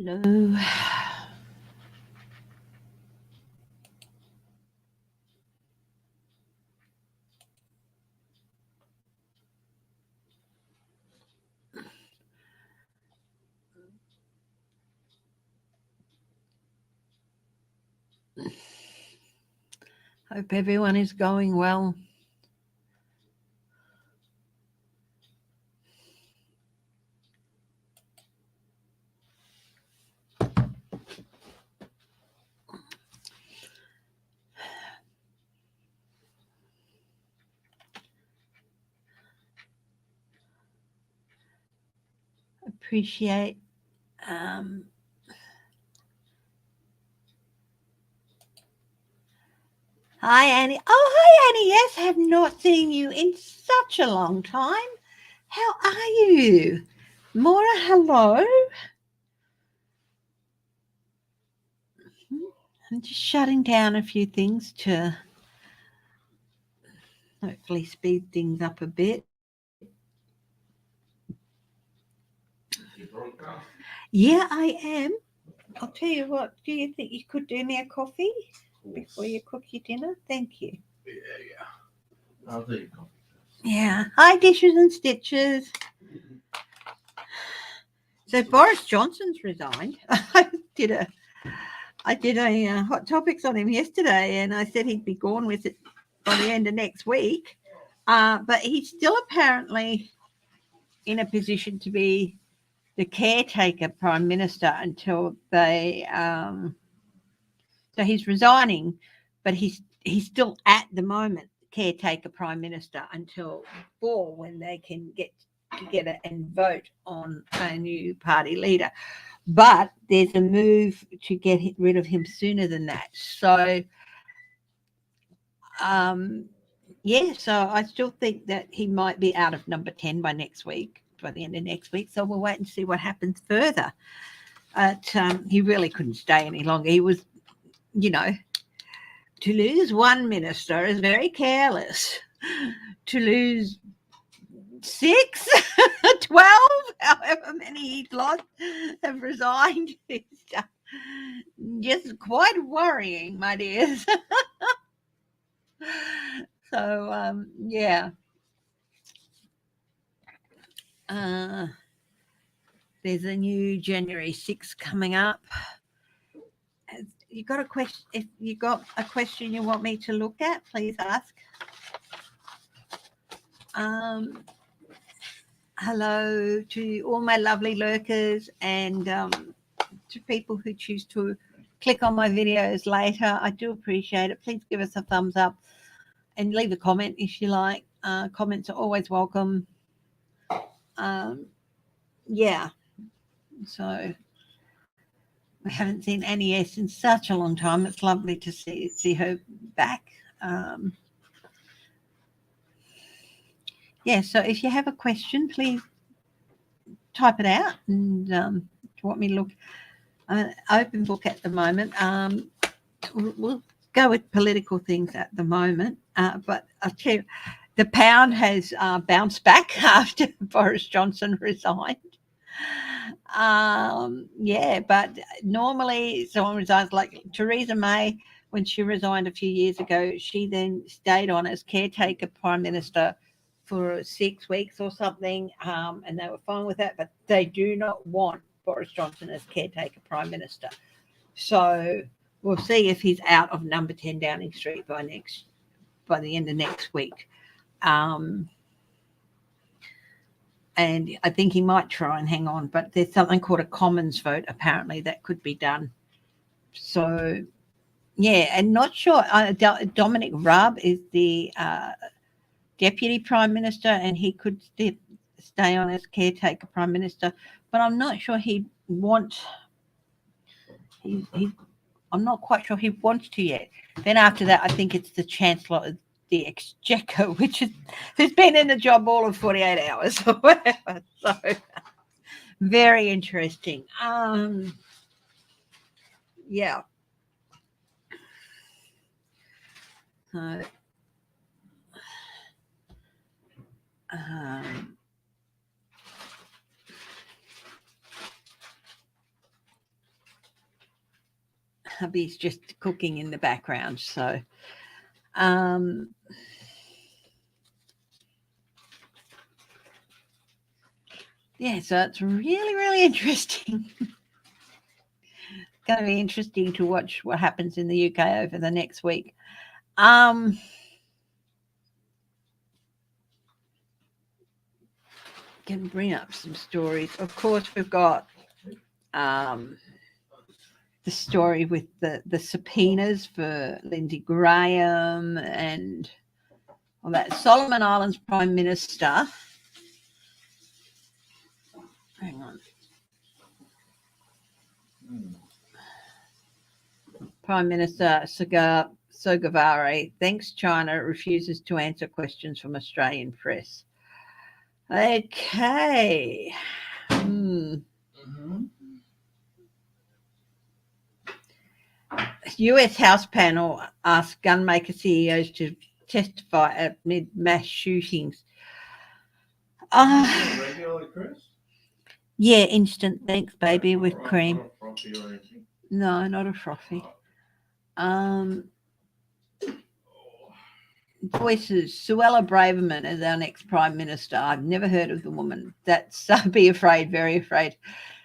Hello. Hope everyone is going well. Appreciate Hi Annie. Oh, hi Annie. Yes, have not seen you in such a long time. How are you? Mora, hello. I'm just shutting down a few things to hopefully speed things up a bit. Yeah, I am. I'll tell you what, do you think you could do me a coffee before you cook your dinner? Thank you. Yeah. I'll do your coffee. Yeah. Hi, Dishes and Stitches. So Boris Johnson's resigned. I did a hot topics on him yesterday, and I said he'd be gone with it by the end of next week. But he's still apparently in a position to be the caretaker prime minister until they. So he's resigning, but he's still at the moment caretaker prime minister until fall when they can get together and vote on a new party leader. But there's a move to get rid of him sooner than that. So, so I still think that he might be out of number 10 by next week, by the end of next week. So we'll wait and see what happens further. But he really couldn't stay any longer. He was, to lose one minister is very careless. To lose 6, 12, however many he's lost, have resigned. It's just quite worrying, my dears. So, yeah. There's a new January 6th coming up. You got a question? If you got a question you want me to look at, please ask. Hello to all my lovely lurkers and to people who choose to click on my videos later. I do appreciate it. Please give us a thumbs up and leave a comment if you like. Comments are always welcome. Yeah. So we haven't seen Annie S in such a long time. It's lovely to see her back. So if you have a question, please type it out. And if you want me to look, open book at the moment. We'll go with political things at the moment. But I'll tell you, the pound has bounced back after Boris Johnson resigned. But normally someone resigns, like Theresa May, when she resigned a few years ago, she then stayed on as caretaker prime minister for 6 weeks or something, and they were fine with that, but they do not want Boris Johnson as caretaker prime minister. So we'll see if he's out of number 10 Downing Street by the end of next week. And I think he might try and hang on, but there's something called a Commons vote, apparently, that could be done. So, and not sure. Dominic Raab is the deputy prime minister, and he could stay on as caretaker prime minister, but I'm not sure he'd want. I'm not quite sure he wants to yet. Then after that, I think it's the Chancellor of the Exchequer, who's been in the job all of 48 hours or whatever. So very interesting. Yeah. So, hubby's just cooking in the background. So, yeah, so it's really, really interesting. Going to be interesting to watch what happens in the UK over the next week. Can bring up some stories. Of course, we've got the story with the subpoenas for Lindsey Graham and all that. Solomon Islands Prime Minister. Hang on. Prime Minister Sogavare thanks China refuses to answer questions from Australian press. Okay. US House panel asked gunmaker CEOs to testify amid mass shootings. Regularly, Chris? Yeah, instant thanks, baby, with cream. Not a frothy or anything. No, not a frothy. Voices. Suella Braverman as our next Prime Minister. I've never heard of the woman. That's be afraid, very afraid.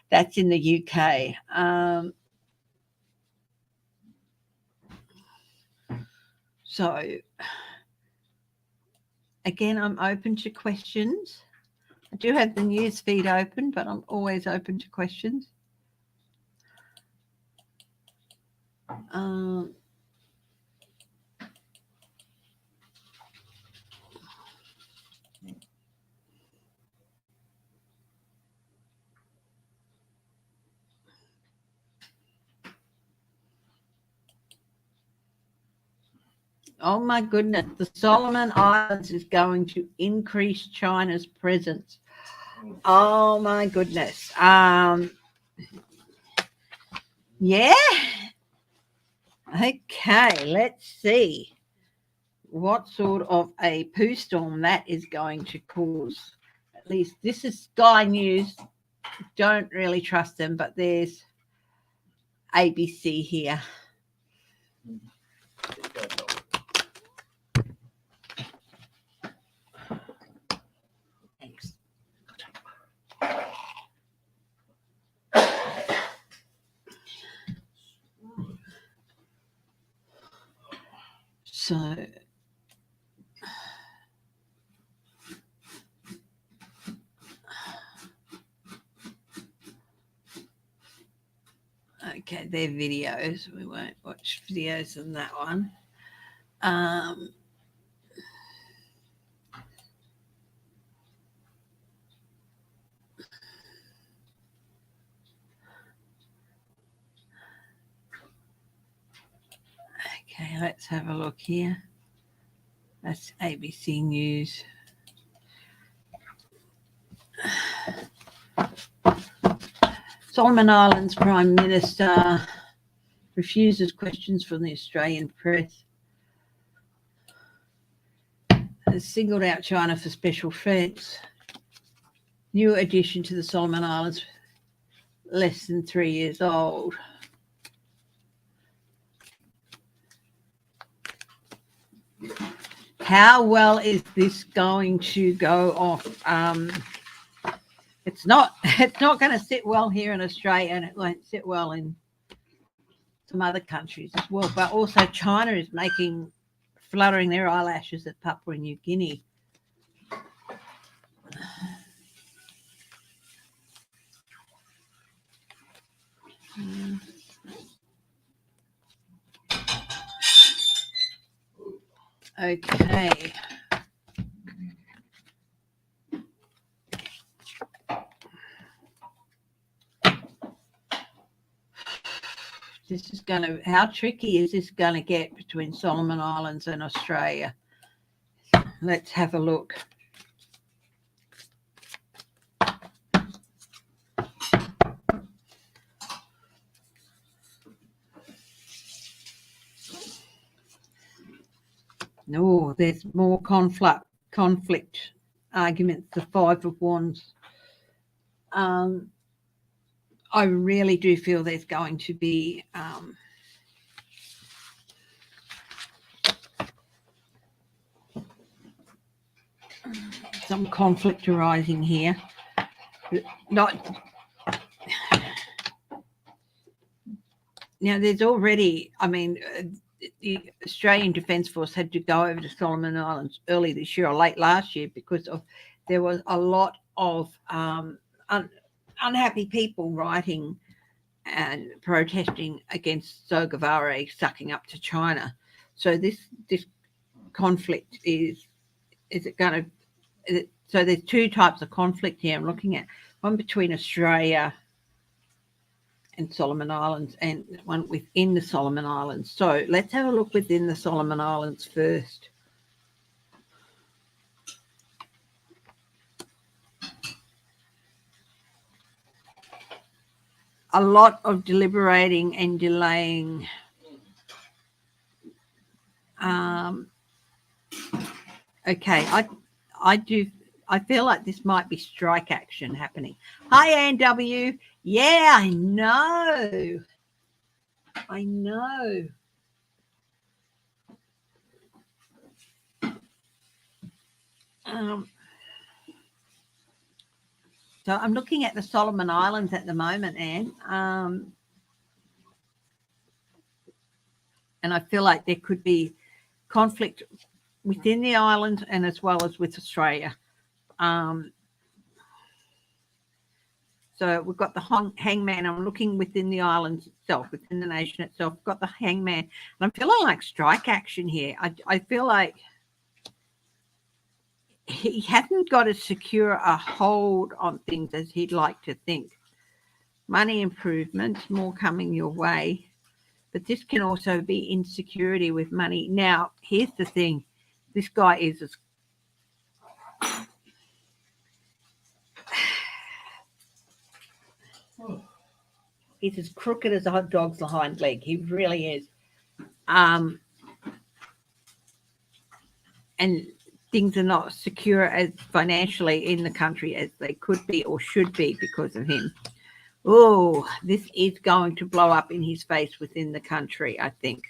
That's in the UK. So, again, I'm open to questions. I do have the news feed open, but I'm always open to questions. Oh my goodness, the Solomon Islands is going to increase China's presence. Oh my goodness. Yeah. Okay, let's see what sort of a poo storm that is going to cause. At least this is Sky News. Don't really trust them, but there's ABC here. Thanks. So okay, they're videos. We won't watch videos on that one. Okay, let's have a look here. That's ABC News. Solomon Islands Prime Minister refuses questions from the Australian press. Has singled out China for special threats. New addition to the Solomon Islands, less than 3 years old. How well is this going to go off? It's not going to sit well here in Australia, and it won't sit well in some other countries as well. But also China is fluttering their eyelashes at Papua New Guinea. Okay. This is how tricky is this going to get between Solomon Islands and Australia? Let's have a look. No, there's more conflict arguments, the Five of Wands. I really do feel there's going to be some conflict arising here. Not now. There's already. I mean, the Australian Defence Force had to go over to Solomon Islands early this year or late last year because there was a lot of unhappy people writing and protesting against Guevara sucking up to China. So this conflict is it going to? So there's two types of conflict here I'm looking at. One between Australia and Solomon Islands and one within the Solomon Islands. So let's have a look within the Solomon Islands first. A lot of deliberating and delaying. Okay, I feel like this might be strike action happening. Hi, Ann W. Yeah, I know. So I'm looking at the Solomon Islands at the moment, Anne, and I feel like there could be conflict within the islands and as well as with Australia. So we've got the hangman. I'm looking within the islands itself, within the nation itself. We've got the hangman. And I'm feeling like strike action here. I feel like he hasn't got to secure a hold on things as he'd like to think. Money improvements, more coming your way. But this can also be insecurity with money. Now, here's the thing. This guy is he's as crooked as a hot dog's hind leg. He really is. And things are not secure as financially in the country as they could be or should be because of him. Oh, this is going to blow up in his face within the country, I think.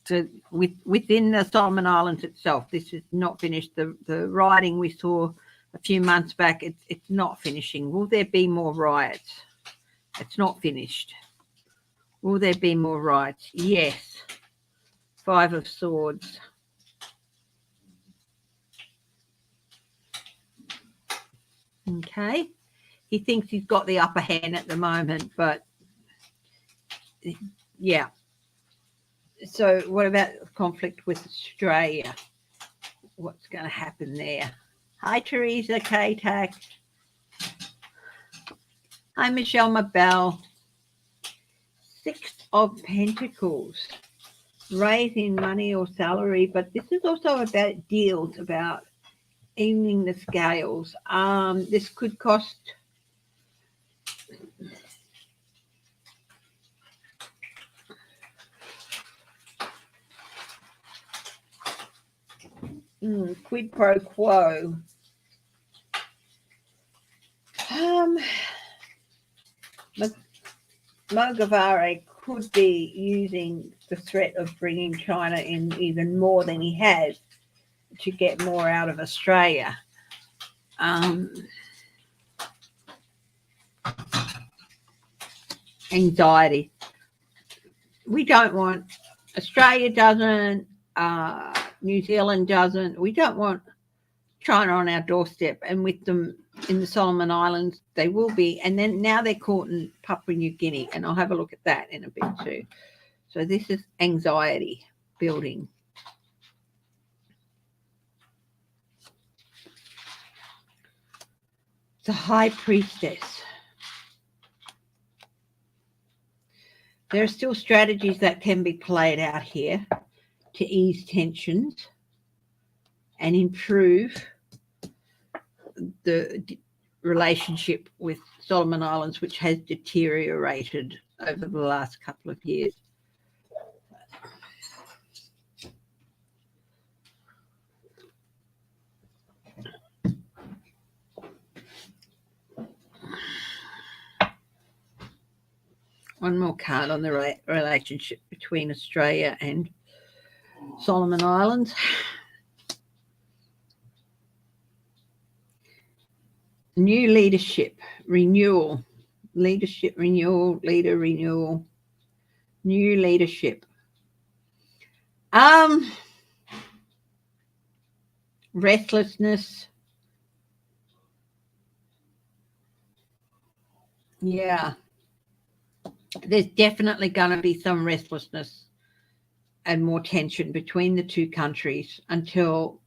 So within the Solomon Islands itself, this is not finished. The rioting we saw a few months back, it's not finishing. Will there be more riots? It's not finished. Will there be more riots? Yes. 5 of Swords. Okay. He thinks he's got the upper hand at the moment, but yeah. So what about conflict with Australia? What's going to happen there? Hi, Teresa K-Tac. Hi, Michelle Mabel. 6 of Pentacles. Raising money or salary, but this is also about deals, about evening the scales. This could cost... quid pro quo. Guevara could be using the threat of bringing China in even more than he has to get more out of Australia. Anxiety. We don't want... Australia doesn't... New Zealand doesn't. We don't want China on our doorstep, and with them in the Solomon Islands, they will be. And then now they're caught in Papua New Guinea, and I'll have a look at that in a bit too. So this is anxiety building. The High Priestess. There are still strategies that can be played out here to ease tensions and improve the relationship with Solomon Islands, which has deteriorated over the last couple of years. one more card on the relationship between Australia and Solomon Islands. New leadership, renewal, leadership renewal, leader renewal, new leadership. Restlessness. Yeah. There's definitely going to be some restlessness and more tension between the two countries until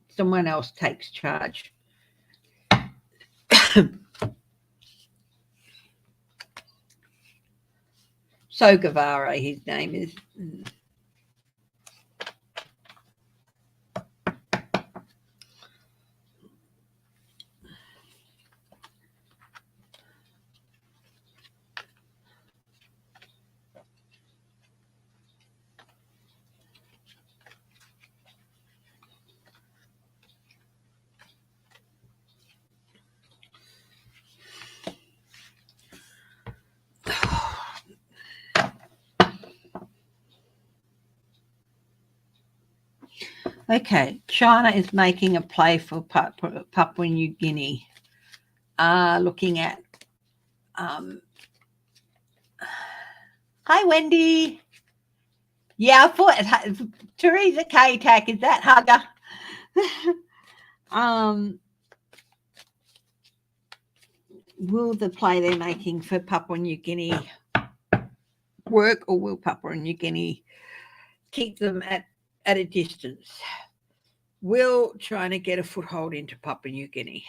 someone else takes charge. So Guevara, his name is. Okay, China is making a play for Papua New Guinea. Looking at. Hi, Wendy. Yeah, I thought Teresa K-Tac, is that Hugger? Will the play they're making for Papua New Guinea work, or will Papua New Guinea keep them at a distance? Will China get a foothold into Papua New Guinea?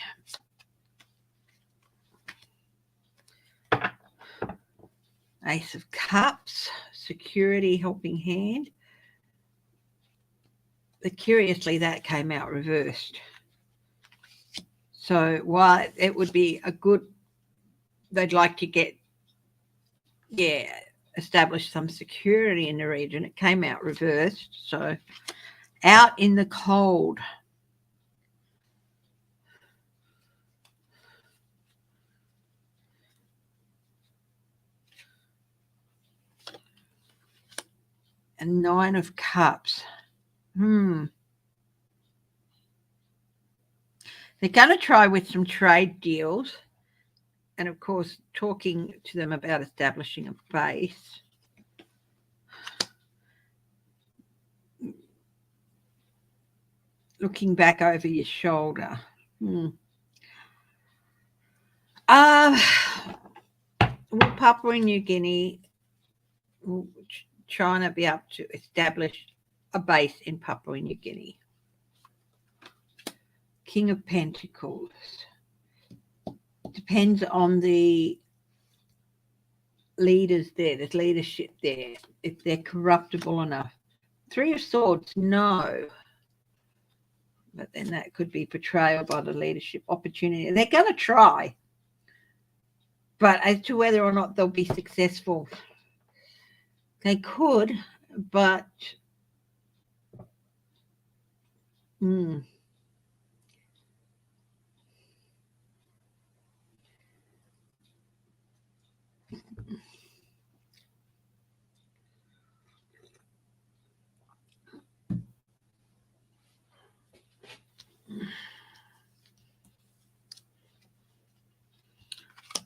Ace of Cups, security, helping hand. But curiously, that came out reversed. So while it would be a good, they'd like to get, establish some security in the region, it came out reversed. So out in the cold. And Nine of Cups. They're going to try with some trade deals. And, of course, talking to them about establishing a base. Looking back over your shoulder. Will Papua New Guinea, will China be able to establish a base in Papua New Guinea? King of Pentacles. Depends on the leaders there. There's leadership there. If they're corruptible enough. Three of Swords, no. But then that could be betrayal by the leadership opportunity. They're going to try. But as to whether or not they'll be successful, they could, but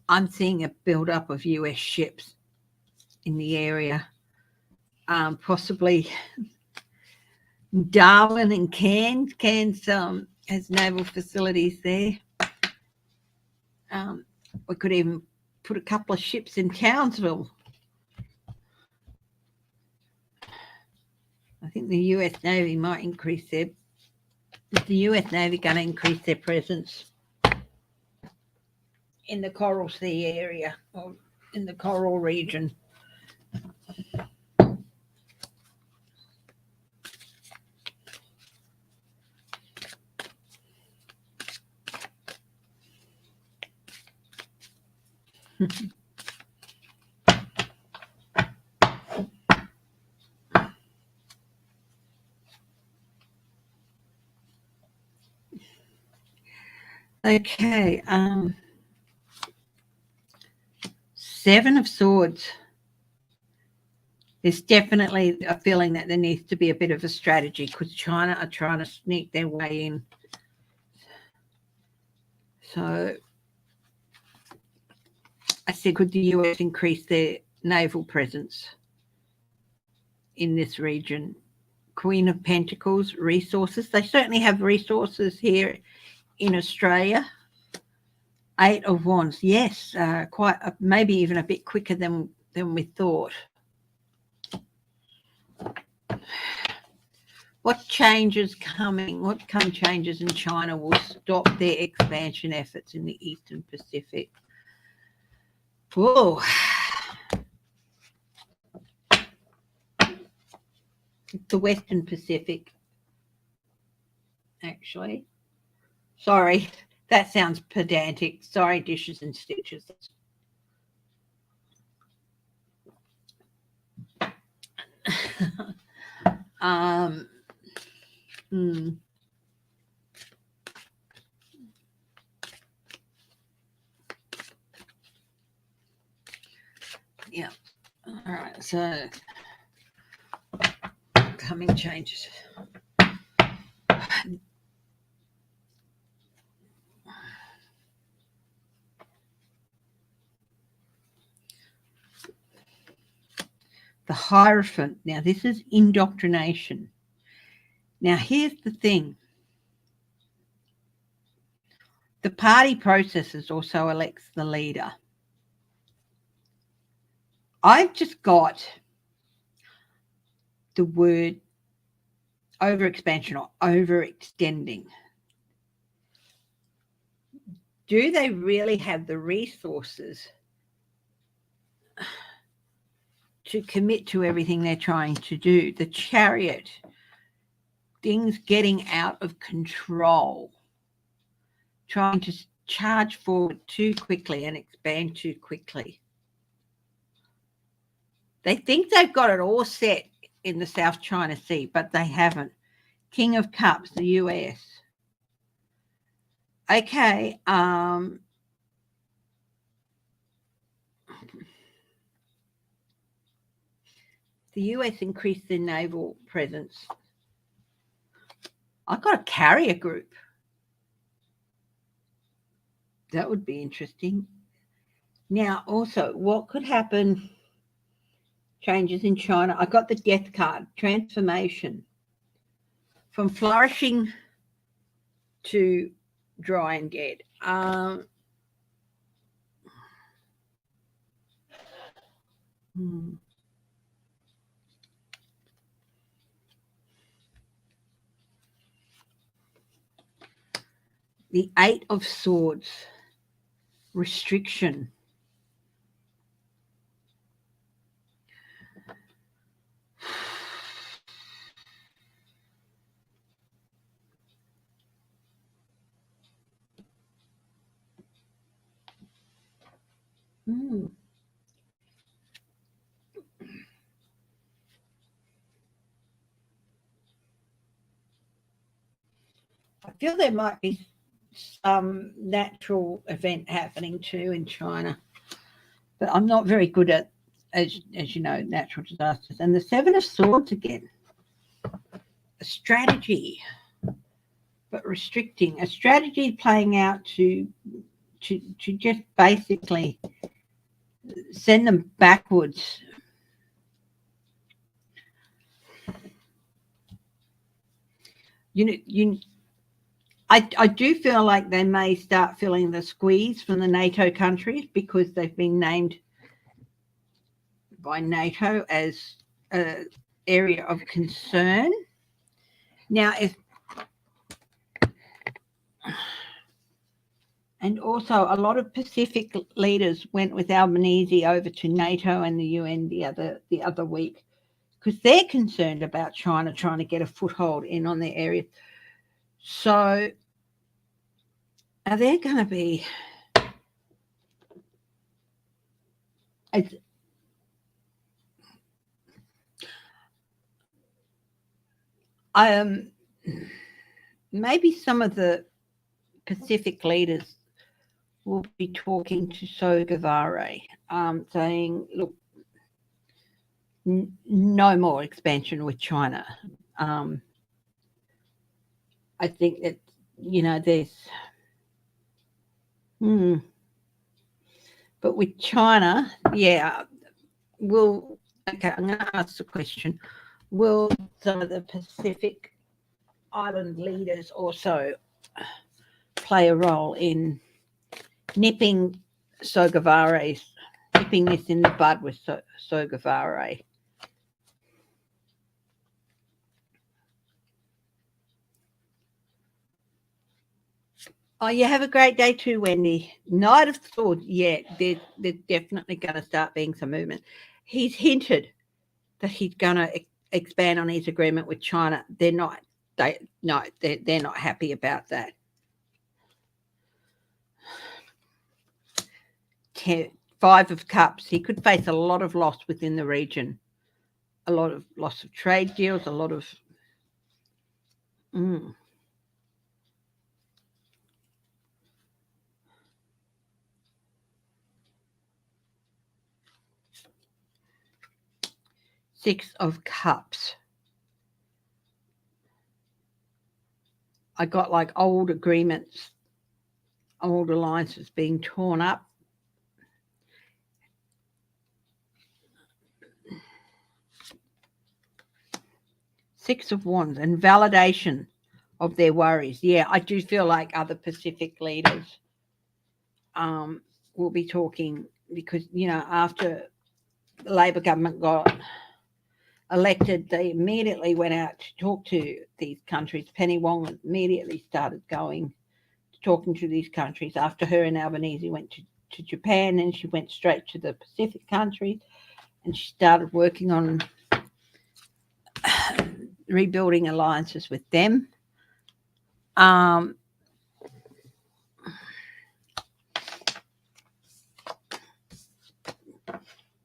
I'm seeing a build-up of US ships in the area, possibly Darwin and Cairns. Cairns has naval facilities there. We could even put a couple of ships in Townsville. I think the US Navy might increase their. Is the US Navy going to increase their presence in the Coral Sea area or in the Coral region? Okay. Seven of Swords. There's definitely a feeling that there needs to be a bit of a strategy because China are trying to sneak their way in. So I said, could the US increase their naval presence in this region? Queen of Pentacles, resources. They certainly have resources here in Australia. Eight of Wands. Yes, quite maybe even a bit quicker than we thought. What changes coming? What changes in China will stop their expansion efforts in the Eastern Pacific? Whoa. The Western Pacific, actually. Sorry, that sounds pedantic. Sorry, dishes and stitches. Yeah. All right. So coming changes. The Hierophant. Now, this is indoctrination. Now, here's the thing. The party processes also elects the leader. I've just got the word overexpansion or overextending. Do they really have the resources to commit to everything they're trying to do? The Chariot, things getting out of control, trying to charge forward too quickly and expand too quickly. They think they've got it all set in the South China Sea, but they haven't. King of Cups, the US. Okay, the US increased their naval presence. I've got a carrier group. That would be interesting. Now, also, what could happen? Changes in China. I got the Death card, transformation from flourishing to dry and dead. The Eight of Swords, restriction. I feel there might be some natural event happening too in China, but I'm not very good at, as you know, natural disasters. And the Seven of Swords again, a strategy, but restricting. A strategy playing out to just basically send them backwards. I do feel like they may start feeling the squeeze from the NATO countries because they've been named by NATO as an area of concern. Now, and also a lot of Pacific leaders went with Albanese over to NATO and the UN the other week because they're concerned about China trying to get a foothold in on their area. So are there going to be maybe some of the Pacific leaders will be talking to Sogavare, saying, look, no more expansion with China. I think that, there's... But with China, okay, I'm going to ask the question, will some of the Pacific Island leaders also play a role in nipping this in the bud with Sogavare? Oh, you have a great day too, Wendy. I'd have thought, there's definitely going to start being some movement. He's hinted that he's going to expand on his agreement with China. They're not happy about that. 5 of Cups. He could face a lot of loss within the region, a lot of loss of trade deals, a lot of... 6 of Cups. I got like old agreements, old alliances being torn up. Six of Wands and validation of their worries. Yeah, I do feel like other Pacific leaders will be talking because, after the Labor government got elected, they immediately went out to talk to these countries. Penny Wong immediately started talking to these countries. After her and Albanese went to Japan, and she went straight to the Pacific countries, and she started working on rebuilding alliances with them.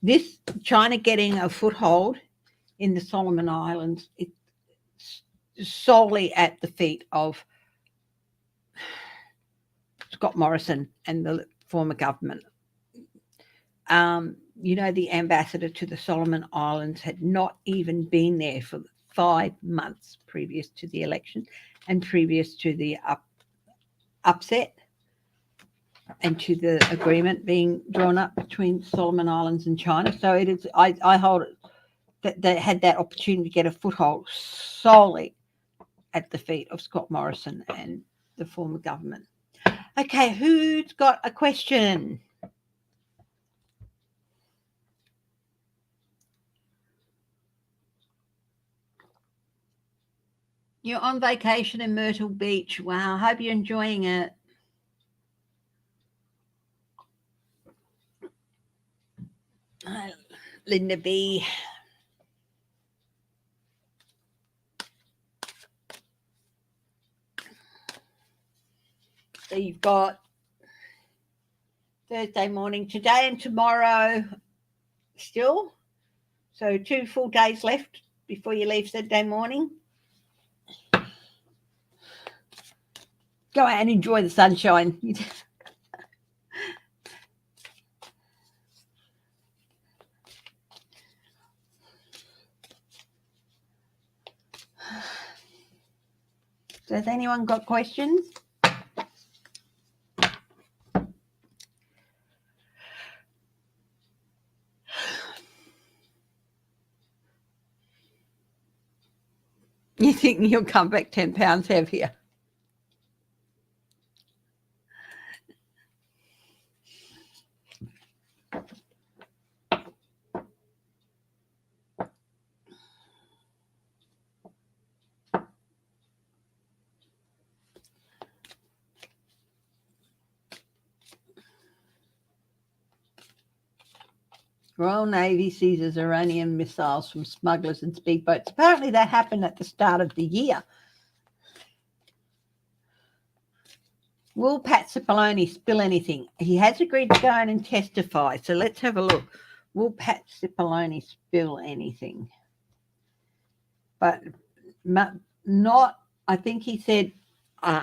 This China getting a foothold in the Solomon Islands, it's solely at the feet of Scott Morrison and the former government. The ambassador to the Solomon Islands had not even been there for 5 months previous to the election and previous to the upset and to the agreement being drawn up between Solomon Islands and China. So it is. I hold it that they had that opportunity to get a foothold solely at the feet of Scott Morrison and the former government. Okay, who's got a question? You're on vacation in Myrtle Beach. Wow, I hope you're enjoying it. Linda B. So you've got Thursday morning today and tomorrow still. So 2 full days left before you leave Saturday morning. Go out and enjoy the sunshine. So has anyone got questions? You think you'll come back 10 pounds heavier? Royal Navy seizes Iranian missiles from smugglers and speedboats. Apparently that happened at the start of the year. Will Pat Cipollone spill anything? He has agreed to go in and testify. So let's have a look. Will Pat Cipollone spill anything? But not, I think he said,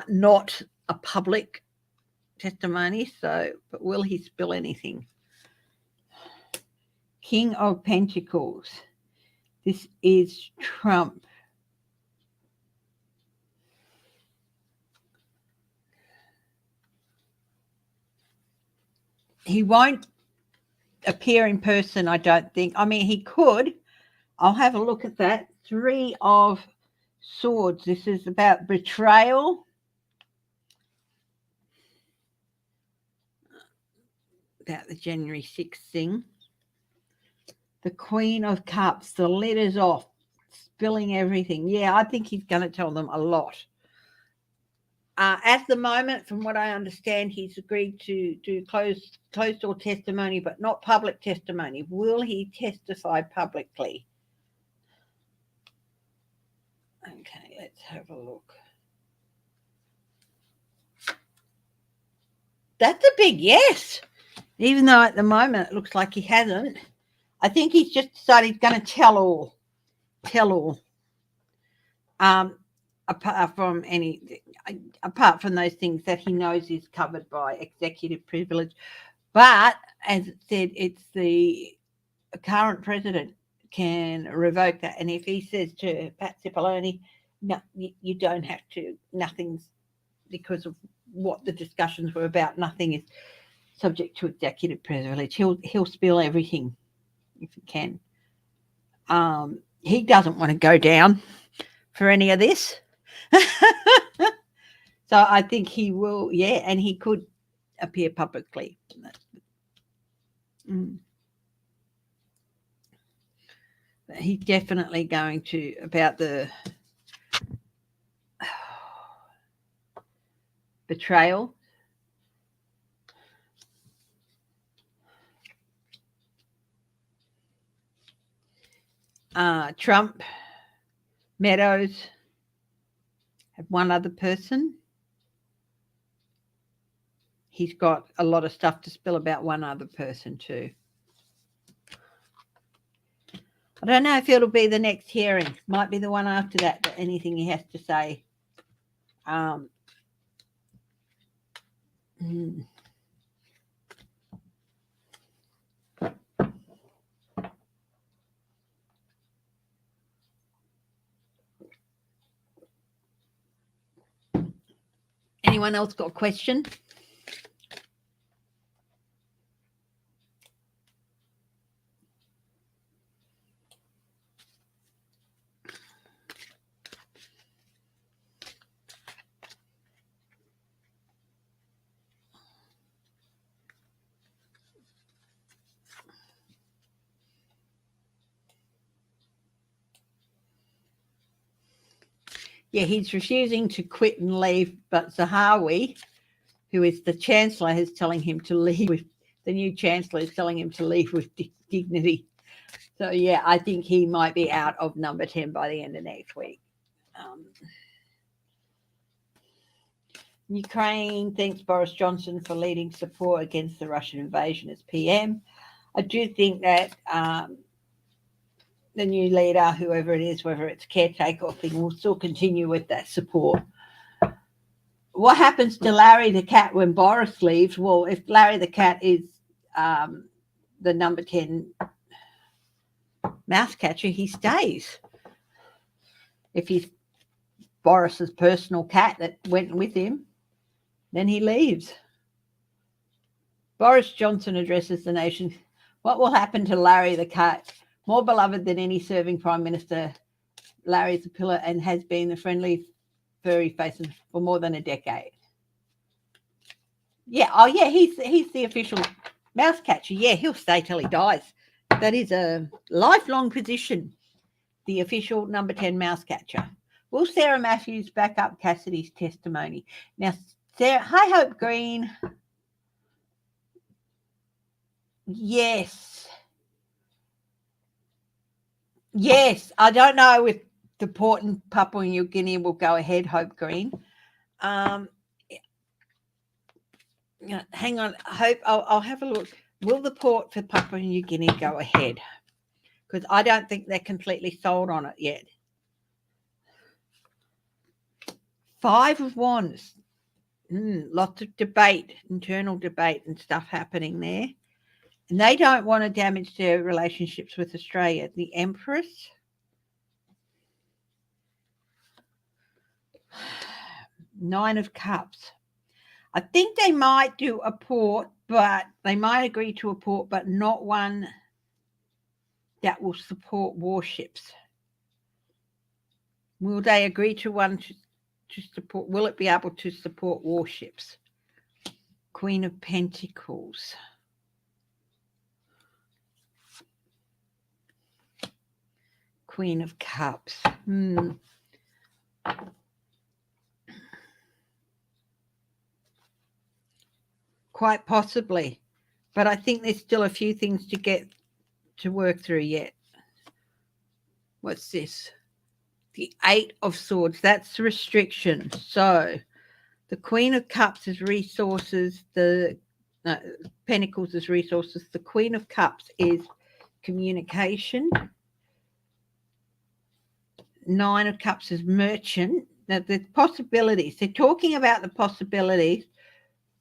not a public testimony. So, but will he spill anything? King of Pentacles. This is Trump. He won't appear in person, I don't think. I mean, he could. I'll have a look at that. 3 of Swords. This is about betrayal. About the January 6th thing. The Queen of Cups. The lid is off. Spilling everything. Yeah, I think he's going to tell them a lot. At the moment, from what I understand, he's agreed to do closed door testimony, but not public testimony. Will he testify publicly? Okay, let's have a look. That's a big yes. Even though at the moment it looks like he hasn't. I think he's just decided he's going to tell all. Apart from those things that he knows is covered by executive privilege. But as it said, it's the current president can revoke that. And if he says to Pat Cipollone, no, you don't have to, nothing's, because of what the discussions were about, nothing is subject to executive privilege. He'll spill everything if he can. He doesn't want to go down for any of this. So I think he will, yeah, and he could appear publicly. He's definitely going to, about the betrayal. Trump, Meadows, have one other person. He's got a lot of stuff to spill about one other person too. I don't know if it'll be the next hearing. Might be the one after that, but anything he has to say. Anyone else got a question? Yeah, he's refusing to quit and leave, but Zahawi, who is the Chancellor, is telling him to leave with, the new Chancellor is telling him to leave with dignity. So, yeah, I think he might be out of number 10 by the end of next week. Ukraine thanks Boris Johnson for leading support against the Russian invasion as PM. I do think that the new leader, whoever it is, whether it's caretaker or thing, will still continue with that support. What happens to Larry the cat when Boris leaves? Well, if Larry the cat is the number 10 mouse catcher, he stays. If he's Boris's personal cat that went with him, then he leaves. Boris Johnson addresses the nation. What will happen to Larry the cat? More beloved than any serving Prime Minister, Larry is a pillar and has been the friendly, furry face for more than a decade. Yeah, oh yeah, he's the official mouse catcher. Yeah, he'll stay till he dies. That is a lifelong position, the official number 10 mouse catcher. Will Sarah Matthews back up Cassidy's testimony? Now, Sarah, hi, Hope Green. Yes. Yes, I don't know if the port in Papua New Guinea will go ahead, Hope Green. Hang on, Hope, I'll have a look. Will the port for Papua New Guinea go ahead? Because I don't think they're completely sold on it yet. 5 of Wands. Lots of debate, internal debate and stuff happening there. And they don't want to damage their relationships with Australia. The Empress. Nine of Cups. I think they might do a port, but they might agree to a port, but not one that will support warships. Will they agree to one to support? Will it be able to support warships? Queen of Pentacles. Queen of Cups. Quite possibly. But I think there's still a few things to work through yet. What's this? The Eight of Swords. That's restriction. So the Queen of Cups is resources. The Pentacles is resources. The Queen of Cups is communication. Nine of Cups is merchant. Now, the possibilities. They're talking about the possibilities,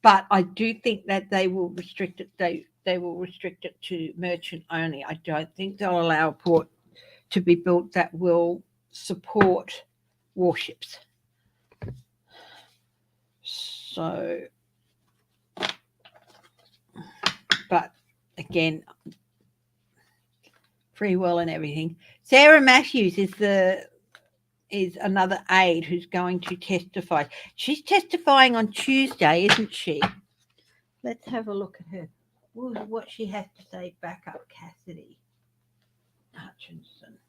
but I do think that they will restrict it. They will restrict it to merchant only. I don't think they'll allow a port to be built that will support warships. So, but again, free will and everything. Sarah Matthews is another aide who's going to testify. She's testifying on Tuesday, isn't she? Let's have a look at her. What she has to say back up Cassidy Hutchinson.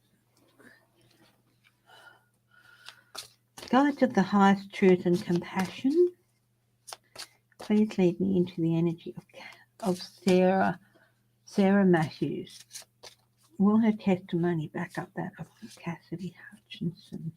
Guides of the highest truth and compassion. Please lead me into the energy of Sarah Matthews. Will her testimony back up that of Cassidy Hutchinson?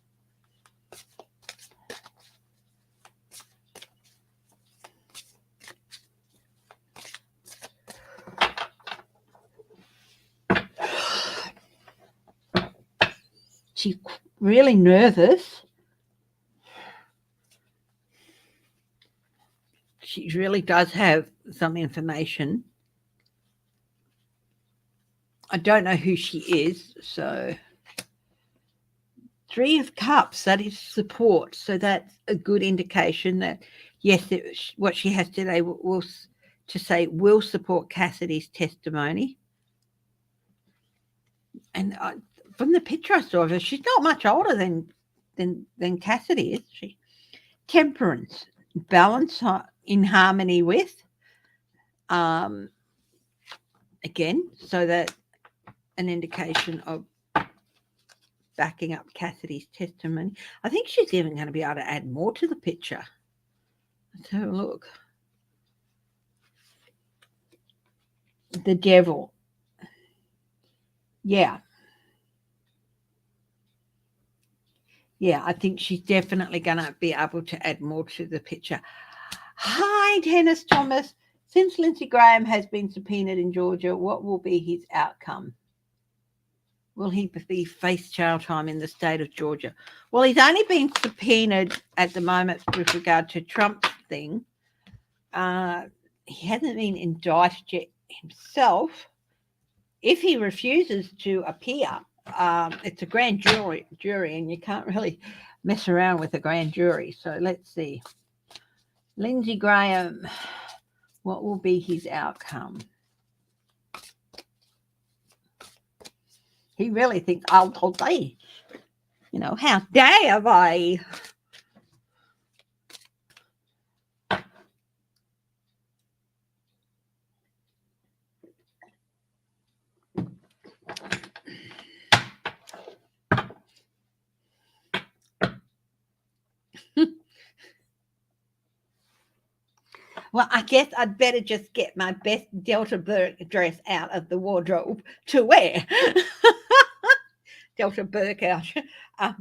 She's really nervous. She really does have some information. I don't know who she is, so Three of Cups, that is support. So that's a good indication that, yes, what she has today will support Cassidy's testimony. And from the picture I saw of her, she's not much older than Cassidy, is she? Temperance, balance in harmony with. Again, so that an indication of backing up Cassidy's testimony. I think she's even going to be able to add more to the picture. Let's have a look. The Devil. Yeah. Yeah, I think she's definitely going to be able to add more to the picture. Hi, Dennis Thomas. Since Lindsey Graham has been subpoenaed in Georgia, what will be his outcome? Will he face jail time in the state of Georgia? Well, he's only been subpoenaed at the moment with regard to Trump's thing. He hasn't been indicted yet himself. If he refuses to appear, it's a grand jury, and you can't really mess around with a grand jury. So let's see. Lindsey Graham, what will be his outcome? He really thinks, I'll day. How dare I? Well, I guess I'd better just get my best Delta Burke dress out of the wardrobe to wear. Delta Burke out. I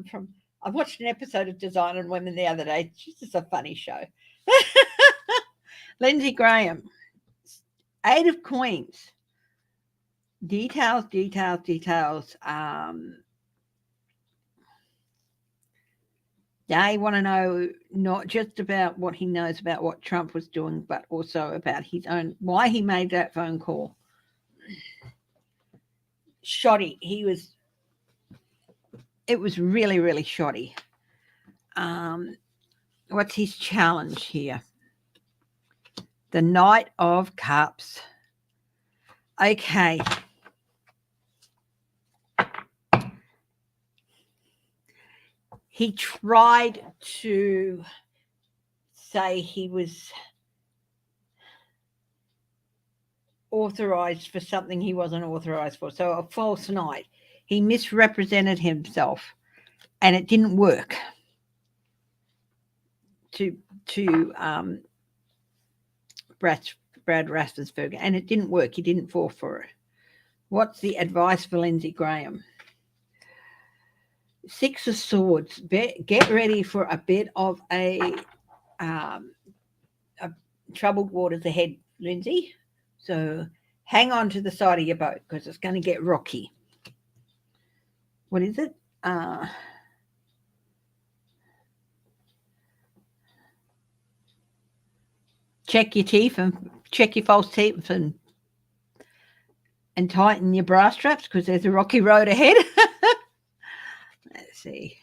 watched an episode of Design on Women the other day. It's just a funny show. Lindsey Graham, Eight of Coins. Details. They want to know not just about what he knows about what Trump was doing, but also about his own, why he made that phone call. Shoddy. It was really, really shoddy. What's his challenge here? The Knight of Cups. Okay. He tried to say he was authorized for something he wasn't authorized for. So a false knight. He misrepresented himself, and it didn't work. To Brad Raffensperger, and it didn't work. He didn't fall for it. What's the advice for Lindsey Graham? Six of Swords. Get ready for a bit of a troubled waters ahead, Lindsay. So hang on to the side of your boat because it's going to get rocky. What is it? Check your teeth and check your false teeth and tighten your bra straps because there's a rocky road ahead. Let's see.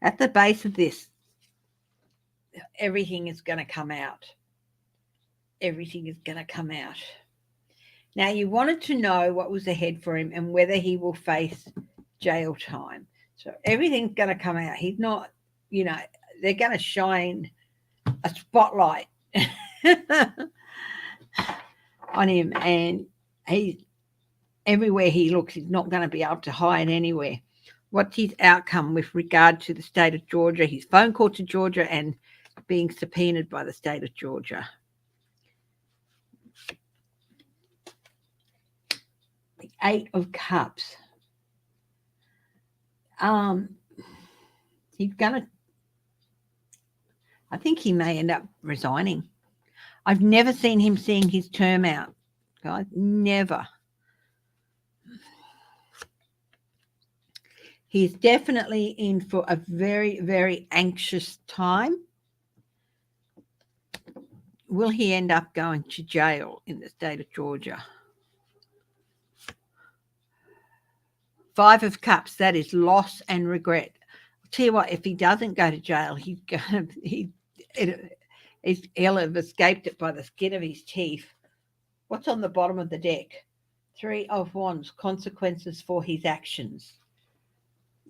At the base of this, everything is going to come out. Everything is going to come out. Now, you wanted to know what was ahead for him and whether he will face jail time. So everything's going to come out. He's not, they're going to shine a spotlight on him, and everywhere he looks, he's not going to be able to hide anywhere. What's his outcome with regard to the state of Georgia, his phone call to Georgia, and being subpoenaed by the state of Georgia? The Eight of Cups. He's gonna. I think he may end up resigning. I've never seen him seeing his term out, guys. Never. He's definitely in for a very, very anxious time. Will he end up going to jail in the state of Georgia? Five of Cups, that is loss and regret. I'll tell you what, if he doesn't go to jail, he'll have escaped it by the skin of his teeth. What's on the bottom of the deck? Three of Wands, consequences for his actions.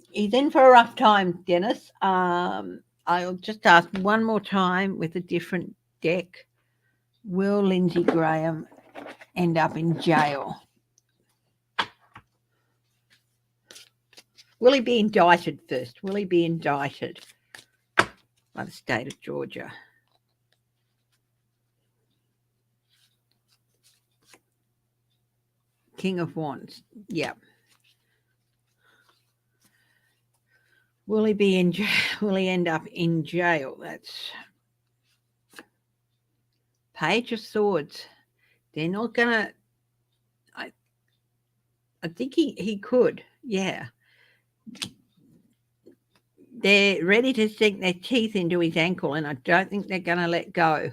He's in for a rough time, Dennis. I'll just ask one more time with a different deck. Will Lindsey Graham end up in jail? Will he be indicted first? Will he be indicted by the state of Georgia? King of Wands. Yep. Will he be in jail? Will he end up in jail? That's Page of Swords. They're not gonna. I think he could. Yeah. They're ready to sink their teeth into his ankle, and I don't think they're going to let go.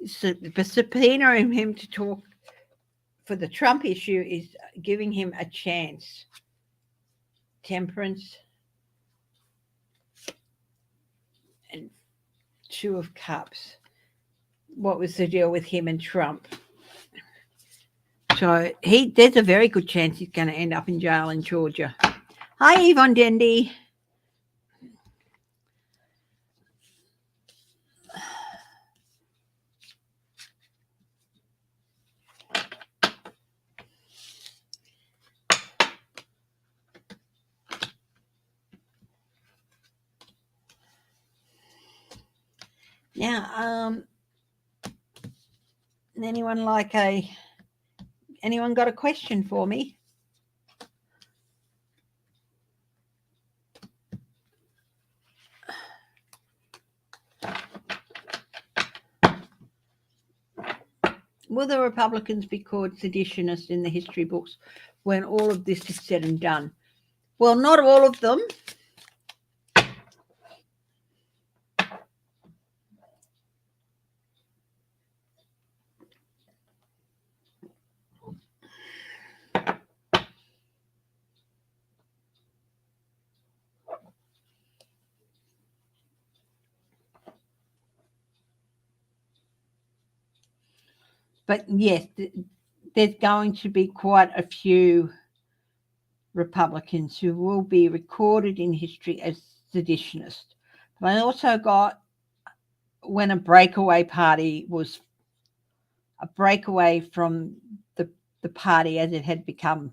So, subpoenaing him to talk for the Trump issue is giving him a chance. Temperance and Two of Cups. What was the deal with him and Trump? So there's a very good chance he's going to end up in jail in Georgia. Hi, Yvonne Dendy. Now, anyone got a question for me? Will the Republicans be called seditionists in the history books when all of this is said and done? Well, not all of them. But yes, there's going to be quite a few Republicans who will be recorded in history as seditionists. But I also got when a breakaway party was a breakaway from the party as it had become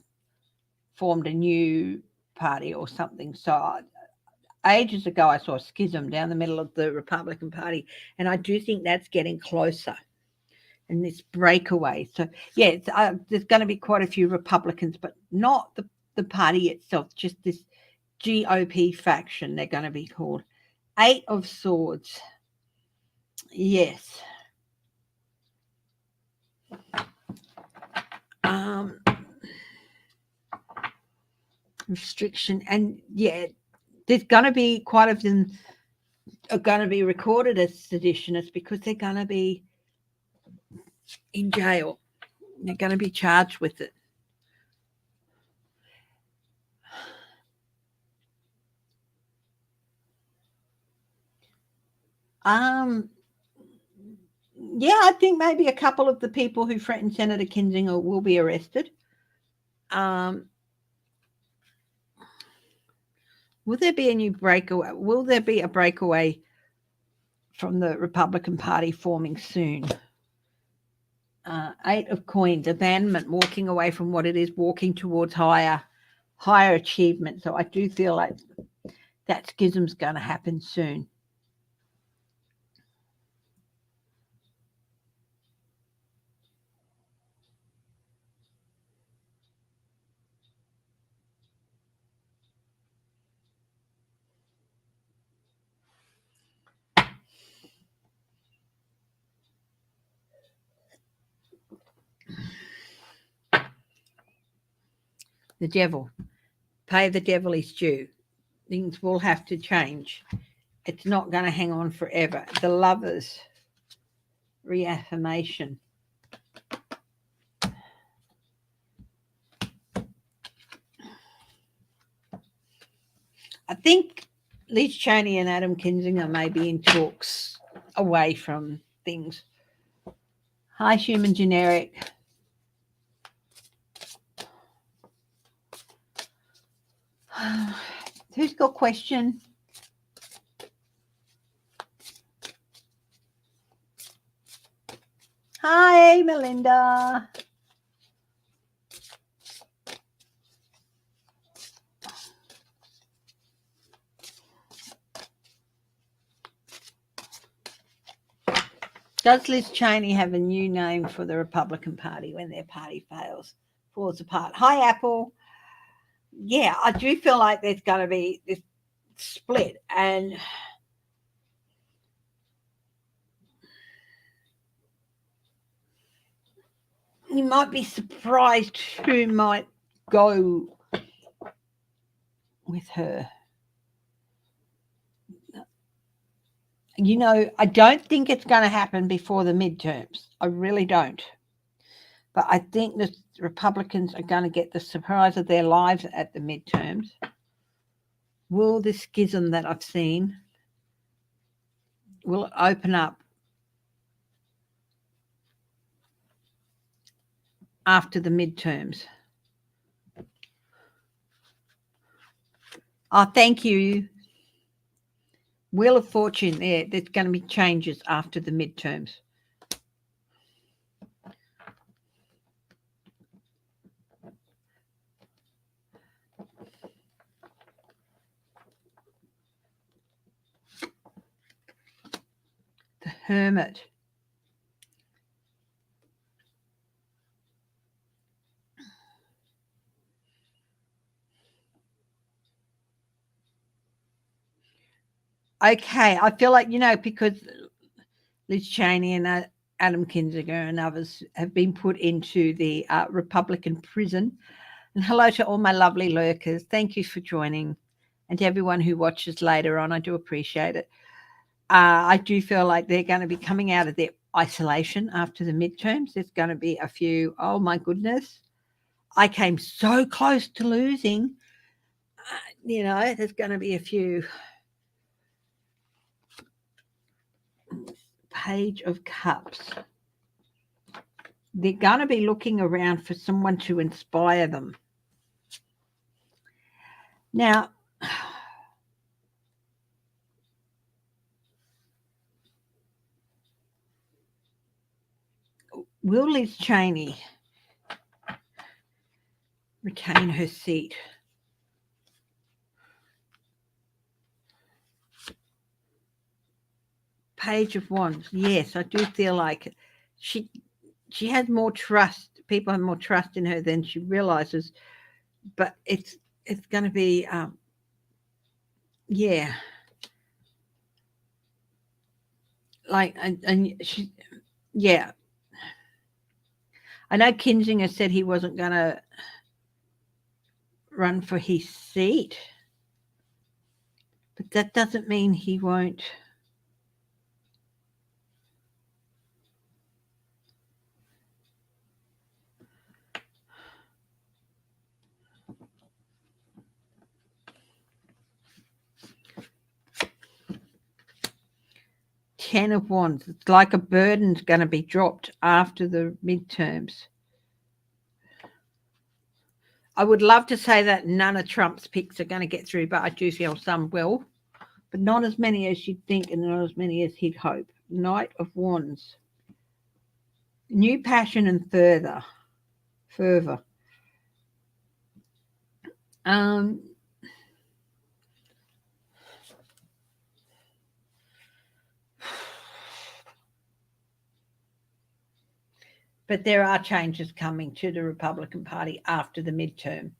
formed a new party or something. So ages ago, I saw a schism down the middle of the Republican Party, and I do think that's getting closer. And this breakaway. So, yeah, there's going to be quite a few Republicans, but not the party itself, just this GOP faction, they're going to be called. 8 of Swords. Yes. Restriction. And, yeah, there's going to be quite a few are going to be recorded as seditionists because they're going to be in jail. They're going to be charged with it. Yeah, I think maybe a couple of the people who threatened Senator Kinzinger will be arrested. Will there be a new breakaway? Will there be a breakaway from the Republican Party forming soon? 8 of Coins, abandonment, walking away from what it is, walking towards higher achievement. So I do feel like that schism's going to happen soon. The devil. Pay the devil his due. Things will have to change. It's not going to hang on forever. The Lovers. Reaffirmation. I think Liz Cheney and Adam Kinzinger may be in talks away from things. Hi, Human Generic. Who's got a question? Hi, Melinda. Does Liz Cheney have a new name for the Republican Party when their party falls apart? Hi, Apple. Yeah, I do feel like there's going to be this split, and you might be surprised who might go with her. You know, I don't think it's going to happen before the midterms. I really don't. But I think the Republicans are going to get the surprise of their lives at the midterms. Will the schism that I've seen, will it open up after the midterms? Oh, thank you. Wheel of Fortune, there's going to be changes after the midterms. The Hermit. Okay, I feel like, because Liz Cheney and Adam Kinzinger and others have been put into the Republican prison. And hello to all my lovely lurkers. Thank you for joining. And to everyone who watches later on, I do appreciate it. I do feel like they're going to be coming out of their isolation after the midterms. There's going to be a few, oh my goodness, I came so close to losing. There's going to be a few. Page of Cups. They're going to be looking around for someone to inspire them. Now, will Liz Cheney retain her seat? Page of Wands. Yes, I do feel like it. She has more trust. People have more trust in her than she realizes. But it's going to be, yeah. Like, and she, yeah. I know Kinzinger said he wasn't going to run for his seat, but that doesn't mean he won't. Ten of Wands. It's like a burden's going to be dropped after the midterms. I would love to say that none of Trump's picks are going to get through, but I do feel some will. But not as many as you'd think and not as many as he'd hope. Knight of Wands. New passion and fervor. But there are changes coming to the Republican Party after the midterm.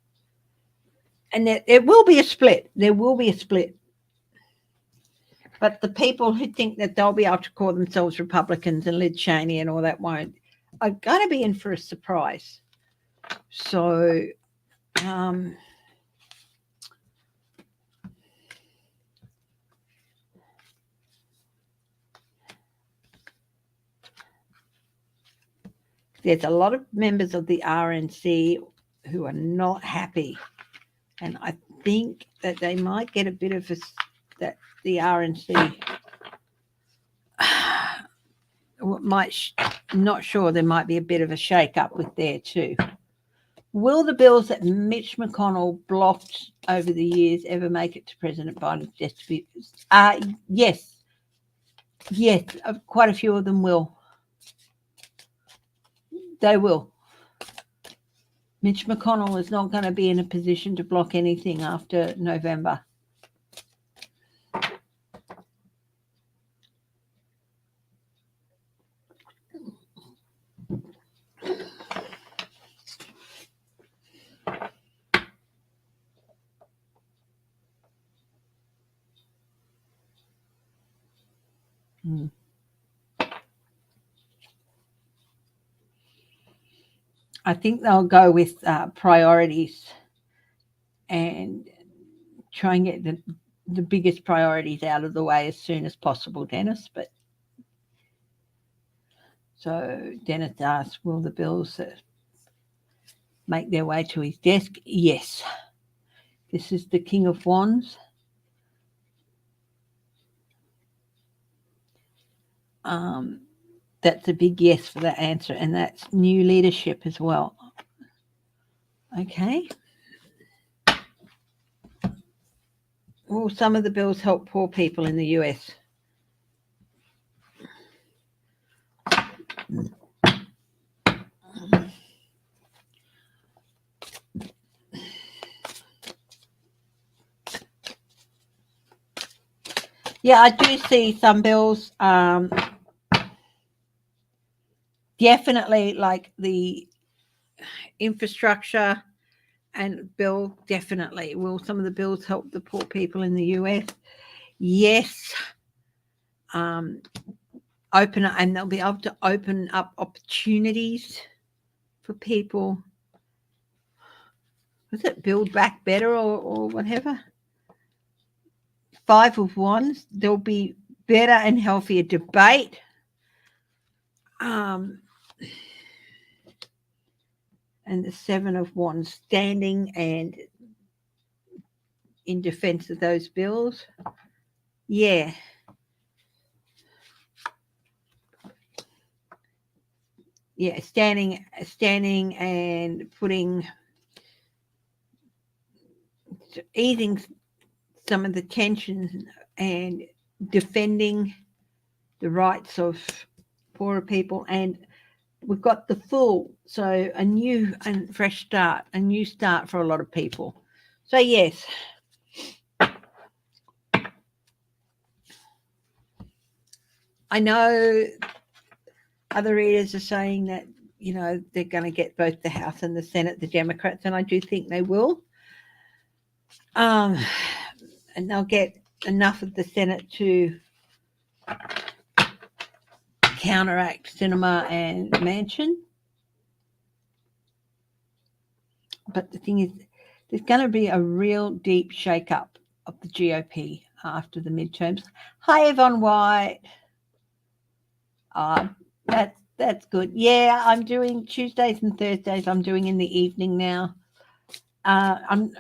And there will be a split. There will be a split. But the people who think that they'll be able to call themselves Republicans and Liz Cheney and all that won't are going to be in for a surprise. So, there's a lot of members of the RNC who are not happy. And I think that they might get a bit of that the RNC not sure, there might be a bit of a shake-up with there too. Will the bills that Mitch McConnell blocked over the years ever make it to President Biden's desk? Yes. Yes, quite a few of them will. They will. Mitch McConnell is not going to be in a position to block anything after November. I think they'll go with priorities and try and get the biggest priorities out of the way as soon as possible, Dennis. But so Dennis asks, will the bills make their way to his desk? Yes. This is the King of Wands. That's a big yes for that answer, and that's new leadership as well. Okay. Will some of the bills help poor people in the US? Yeah, I do see some bills. Definitely, like the infrastructure and bill, definitely. Will some of the bills help the poor people in the US? Yes. open up, and they'll be able to open up opportunities for people. Was it Build Back Better or whatever? 5 of Wands, there'll be better and healthier debate. And the 7 of Wands, standing and in defense of those bills. Yeah. Yeah, standing and easing some of the tension and defending the rights of poorer people. And we've got the Fool, so a new and fresh start, a new start for a lot of people. So yes, I know other readers are saying that, you know, they're going to get both the House and the Senate, the Democrats, and I do think they will. And they'll get enough of the Senate to counteract Cinema and Manchin. But the thing is, there's going to be a real deep shake-up of the GOP after the midterms. Hi, Yvonne White. That's good. Yeah, I'm doing Tuesdays and Thursdays. I'm doing in the evening now. I'm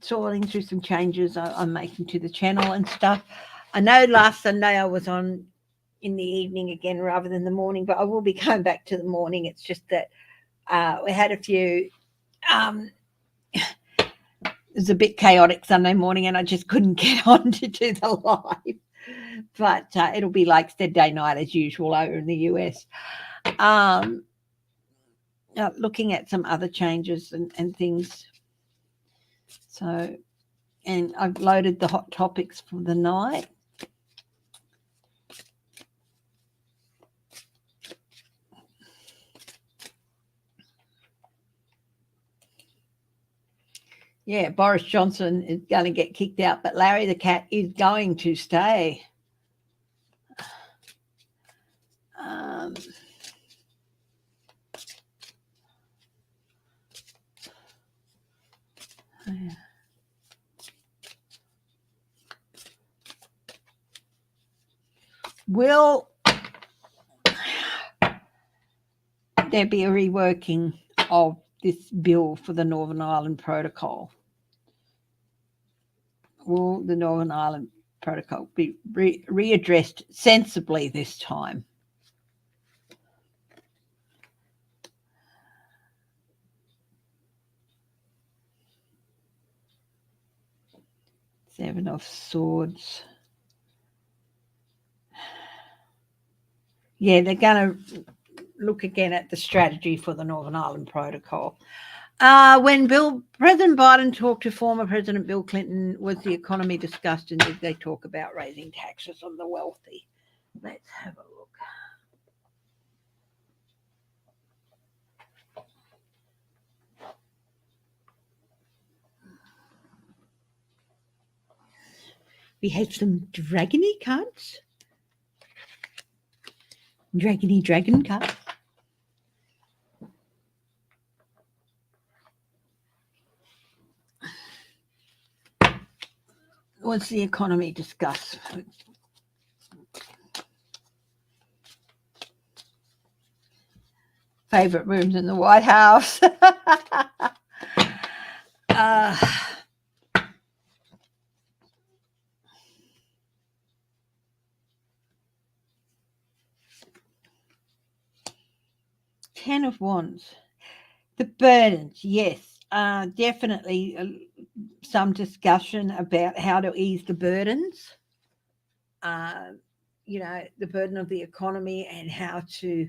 sorting through some changes I'm making to the channel and stuff. I know last Sunday I was on in the evening again rather than the morning, but I will be going back to the morning. It's just that we had a few it was a bit chaotic Sunday morning and I just couldn't get on to do the live. But it'll be like Saturday night as usual over in the US. Looking at some other changes and things. So, and I've loaded the hot topics for the night. Yeah, Boris Johnson is going to get kicked out, but Larry the cat is going to stay. Will there be a reworking of this bill for the Northern Ireland Protocol? Will the Northern Ireland Protocol be readdressed sensibly this time? Seven of Swords. Yeah, they're going to look again at the strategy for the Northern Ireland Protocol. When President Biden talked to former President Bill Clinton, was the economy discussed and did they talk about raising taxes on the wealthy? Let's have a look. We have some dragony cards. Dragon cards. What's the economy discussed? Favorite rooms in the White House. Ten of Wands. The burdens, yes. Definitely some discussion about how to ease the burdens. The burden of the economy and how to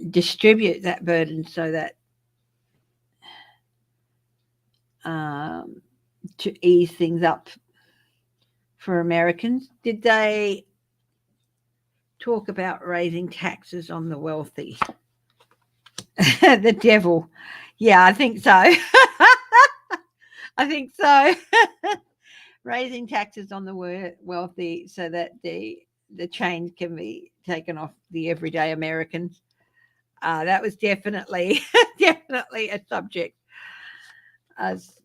distribute that burden so that to ease things up for Americans. Did they talk about raising taxes on the wealthy? The devil. Yeah, I think so. I I think so. Raising taxes on the wealthy so that the chain can be taken off the everyday Americans. That was definitely definitely a subject as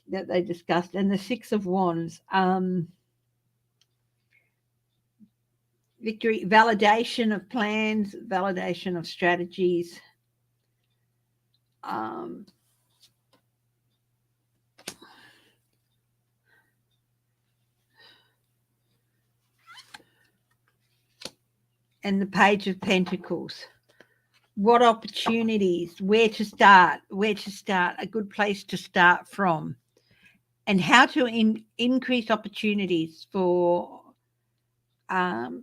that they discussed. And the Six of Wands, victory, validation of plans, validation of strategies. And the Page of Pentacles. What opportunities, where to start, a good place to start from, and how to increase opportunities for the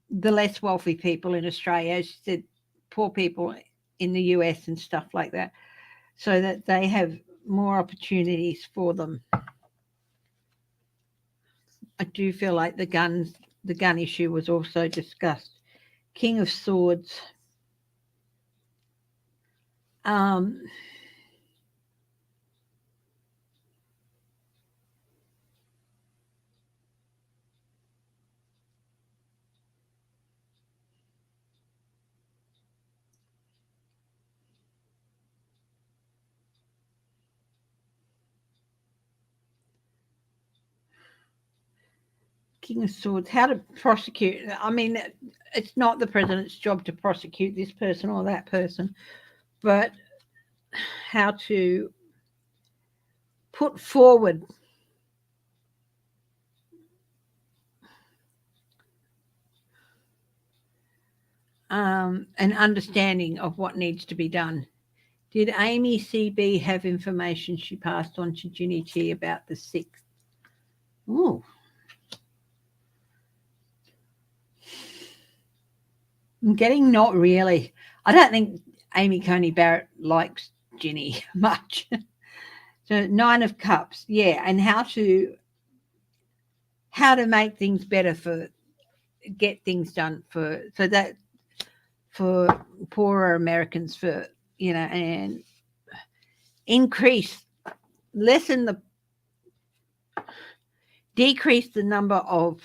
less wealthy people in Australia, as you said, poor people in the US and stuff like that, so that they have more opportunities for them. I do feel like the gun issue was also discussed. King of Swords. King of Swords, how to prosecute. I mean, it's not the president's job to prosecute this person or that person, but how to put forward an understanding of what needs to be done. Did Amy CB have information she passed on to Ginny T about the 6th? Oh. I'm getting not really. I don't think Amy Coney Barrett likes Ginny much. So 9 of Cups, yeah, and how to make things better, get things done for poorer Americans, and decrease the number of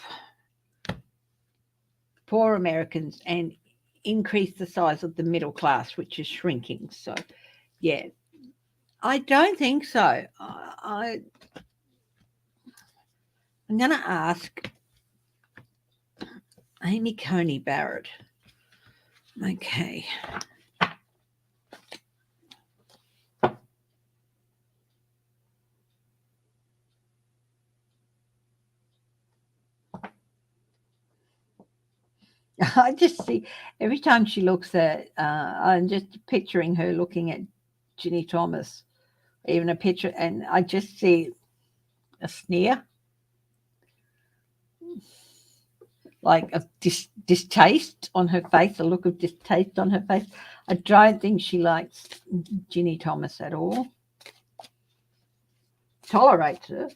poor Americans and increase the size of the middle class, which is shrinking. So, yeah, I don't think so. I'm going to ask Amy Coney Barrett. Okay. I just see every time she looks at, I'm just picturing her looking at Ginny Thomas, even a picture, and I just see a sneer, like a distaste on her face, a look of distaste on her face. I don't think she likes Ginny Thomas at all. Tolerates her.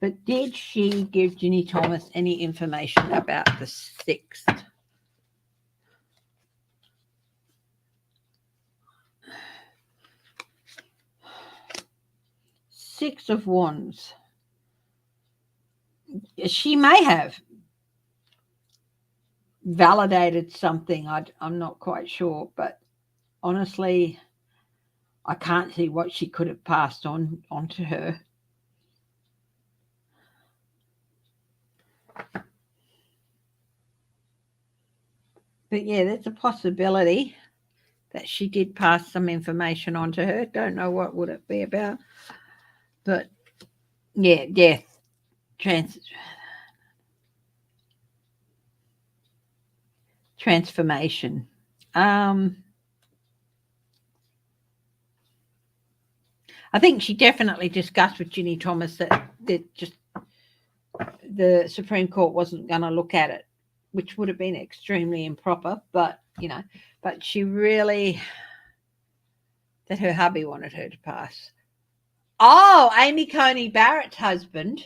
But did she give Ginny Thomas any information about the 6th? Six of Wands. She may have validated something. I'm not quite sure, but honestly, I can't see what she could have passed on to her. But yeah, there's a possibility that she did pass some information on to her. Don't know what would it be about. But yeah, death, transformation. I think she definitely discussed with Ginny Thomas that just the Supreme Court wasn't going to look at it, which would have been extremely improper. But but she really, that her hubby wanted her to pass. Oh, Amy Coney Barrett's husband.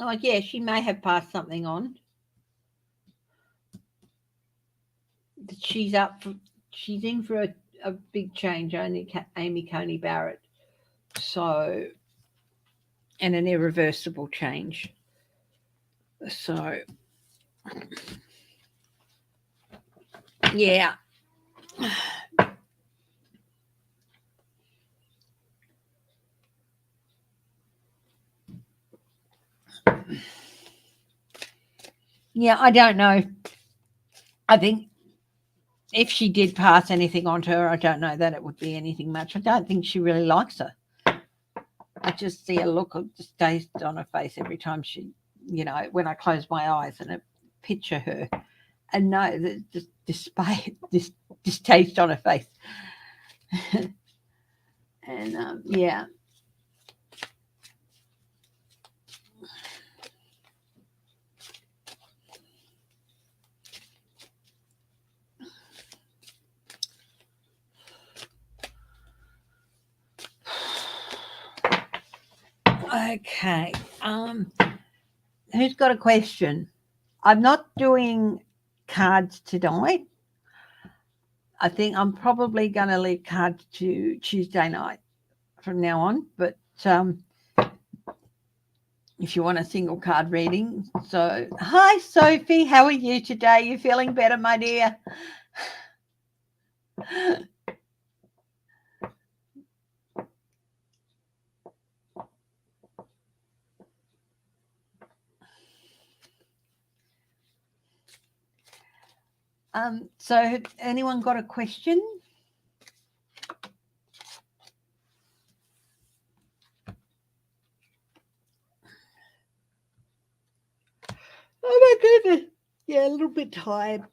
Oh, yeah, she may have passed something on. She's in for a big change, only Amy Coney Barrett. So, and an irreversible change. So, yeah. Yeah, I don't know. I think if she did pass anything on to her, I don't know that it would be anything much. I don't think she really likes her. I just see a look of distaste on her face every time she, when I close my eyes and I picture her, and no, the distaste on her face. And yeah. Okay. Who's got a question? I'm not doing cards tonight. I think I'm probably going to leave cards to Tuesday night from now on. But if you want a single card reading. So, hi, Sophie. How are you today? You feeling better, my dear? So anyone got a question? Oh my goodness. Yeah, a little bit tired.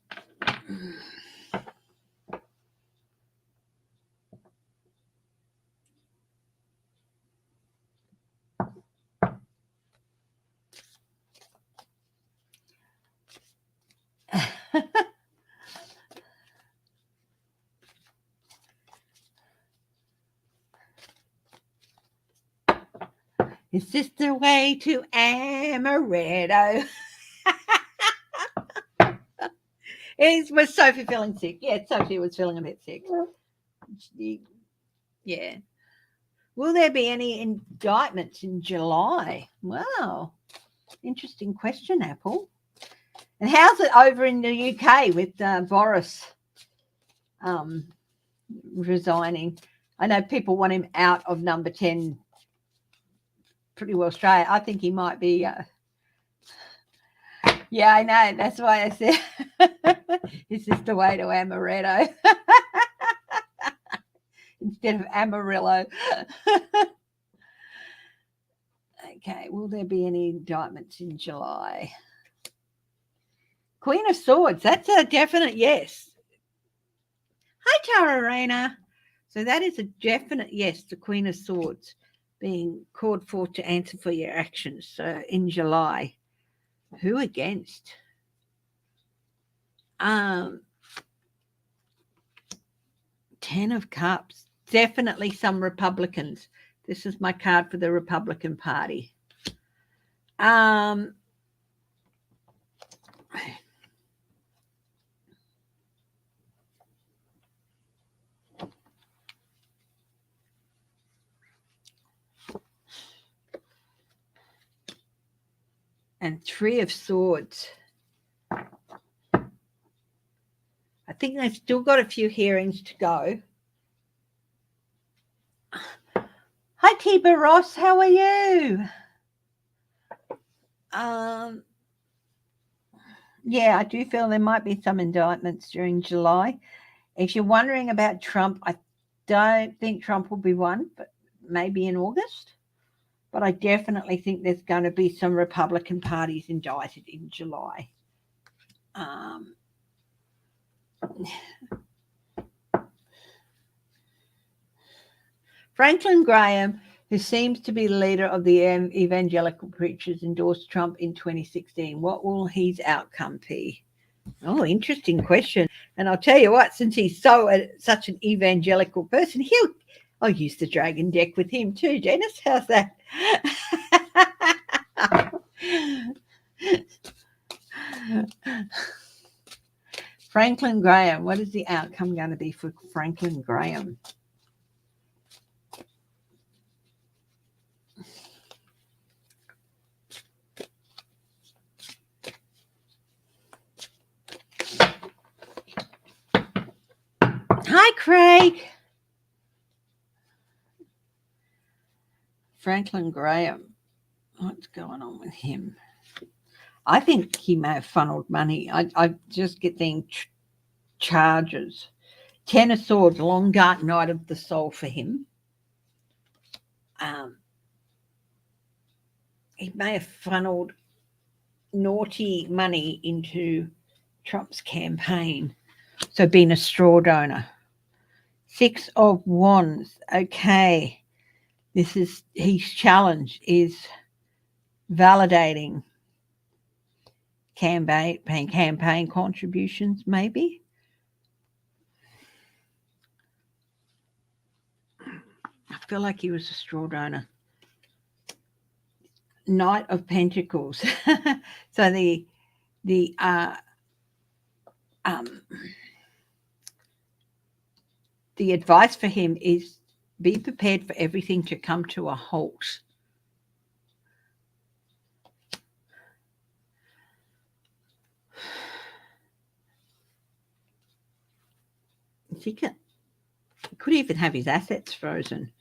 Is this the way to Amaretto? Was Sophie feeling sick? Yeah, Sophie was feeling a bit sick. Yeah. Will there be any indictments in July? Wow. Interesting question, Apple. And how's it over in the UK with Boris resigning? I know people want him out of number 10 pretty well straight. I think he might be. Yeah, I know. That's why I said, is this the way to Amaretto? Instead of Amarillo. Okay, will there be any indictments in July? Queen of Swords, that's a definite yes. Hi, Tararena. So that is a definite yes, the Queen of Swords being called for to answer for your actions. So in July. Who against? 10 of Cups. Definitely some Republicans. This is my card for the Republican Party. And Three of Swords. I think they've still got a few hearings to go. Hi, Tiba Ross. How are you? Yeah, I do feel there might be some indictments during July. If you're wondering about Trump, I don't think Trump will be one, but maybe in August. But I definitely think there's going to be some Republican parties indicted in July. Franklin Graham, who seems to be the leader of the evangelical preachers, endorsed Trump in 2016. What will his outcome be? Oh, interesting question. And I'll tell you what, since he's such an evangelical person, I'll use the dragon deck with him too, Dennis. How's that? Franklin Graham. What is the outcome going to be for Franklin Graham? Hi, Craig. Franklin Graham. What's going on with him? I think he may have funneled money. I just get the charges. Ten of Swords, long dark night of the soul for him. He may have funneled naughty money into Trump's campaign. So being a straw donor. Six of Wands. Okay. This is his challenge is validating campaign contributions, maybe. I feel like he was a straw donor. Knight of Pentacles. So the advice for him is be prepared for everything to come to a halt. He could even have his assets frozen.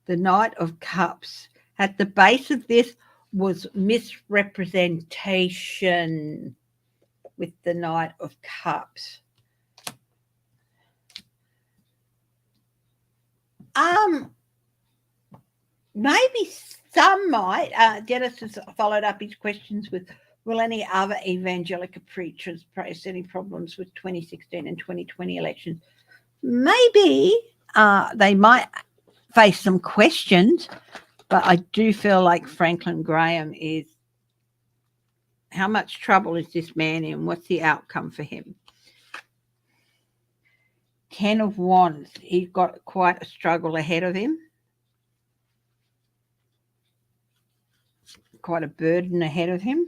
The Knight of Cups. At the base of this was misrepresentation with the Knight of Cups. Maybe some might. Dennis has followed up his questions with, will any other evangelical preachers face any problems with 2016 and 2020 elections? Maybe they might face some questions, but I do feel like Franklin Graham is, how much trouble is this man in? What's the outcome for him? Ten of Wands. He's got quite a struggle ahead of him. Quite a burden ahead of him.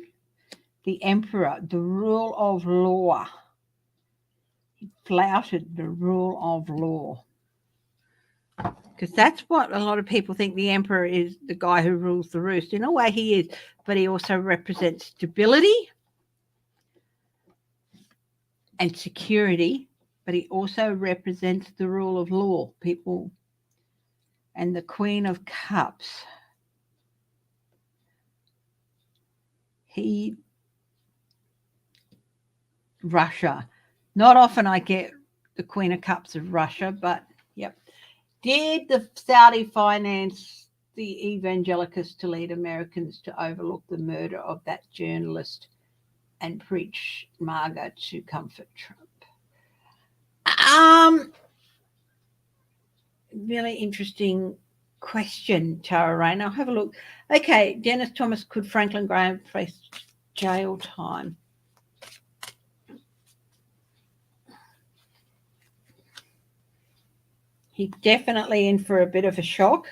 The Emperor, the rule of law. He flouted the rule of law. Because that's what a lot of people think the Emperor is, the guy who rules the roost. In a way he is, but he also represents stability and security, but he also represents the rule of law, people. And the Queen of Cups. Russia. Not often I get the Queen of Cups of Russia, but yep. Did the Saudi finance the evangelicals to lead Americans to overlook the murder of that journalist and preach MAGA to comfort Trump? Really interesting question, Tara Rain. I'll have a look. Okay, Dennis Thomas, could Franklin Graham face jail time? He's definitely in for a bit of a shock.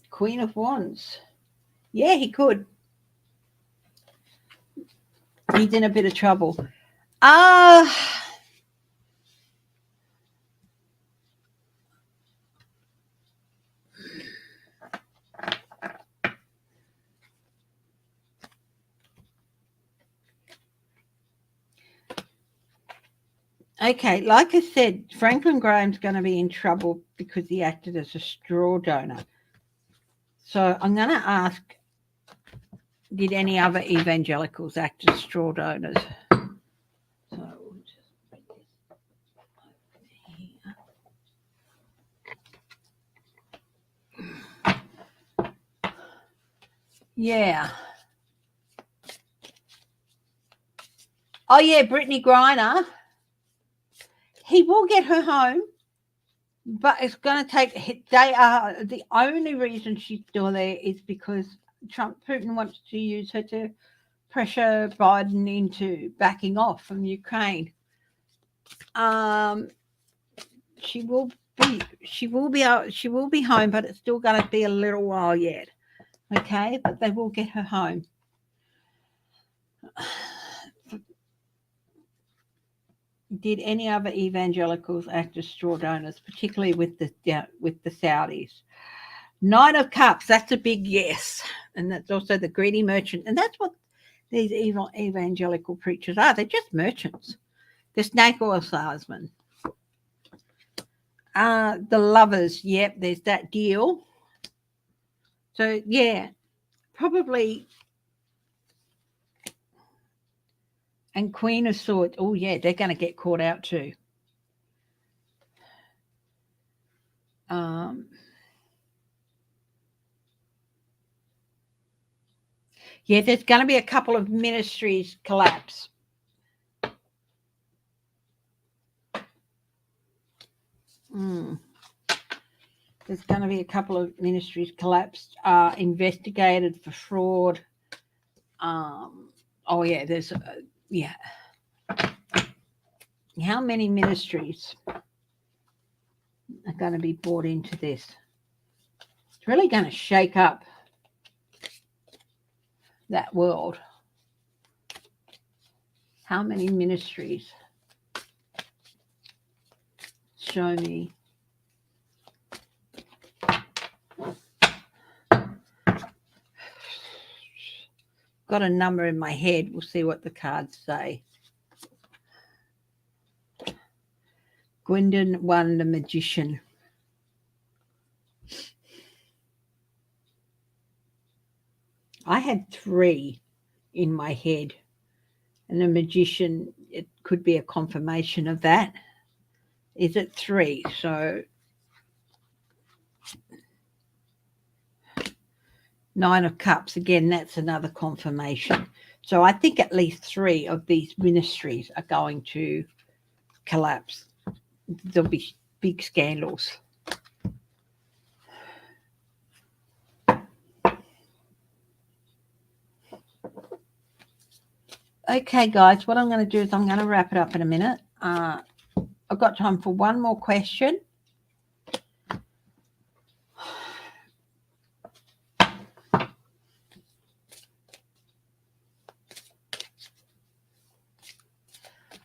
Queen of Wands. Yeah, he could. He's in a bit of trouble. Okay, like I said, Franklin Graham's going to be in trouble because he acted as a straw donor. So I'm going to ask, did any other evangelicals act as straw donors? So we'll just put this over here. Yeah. Oh, yeah, Brittany Griner. He will get her home, but it's going to take. They are the only reason she's still there is because Putin wants to use her to pressure Biden into backing off from Ukraine. She will be home, but it's still going to be a little while yet. Okay, but they will get her home. Did any other evangelicals act as straw donors, particularly with the Saudis? Nine of Cups, that's a big yes. And that's also the greedy merchant. And that's what these evangelical preachers are. They're just merchants. They're snake oil salesmen. The Lovers, yep, there's that deal. So, yeah, probably. And Queen of Swords, oh, yeah, they're going to get caught out too. Yeah, there's going to be a couple of ministries collapse. There's going to be a couple of ministries collapsed, investigated for fraud. Oh, yeah, there's, yeah. How many ministries are going to be brought into this? It's really going to shake up that world. How many ministries? Show me. Got a number in my head. We'll see what the cards say. Gwendolyn won the Magician. I had 3 in my head. And the Magician, it could be a confirmation of that. Is it 3? So 9 of Cups, again, that's another confirmation. So I think at least 3 of these ministries are going to collapse. There'll be big scandals. Okay, guys, what I'm going to do is I'm going to wrap it up in a minute. I've got time for one more question.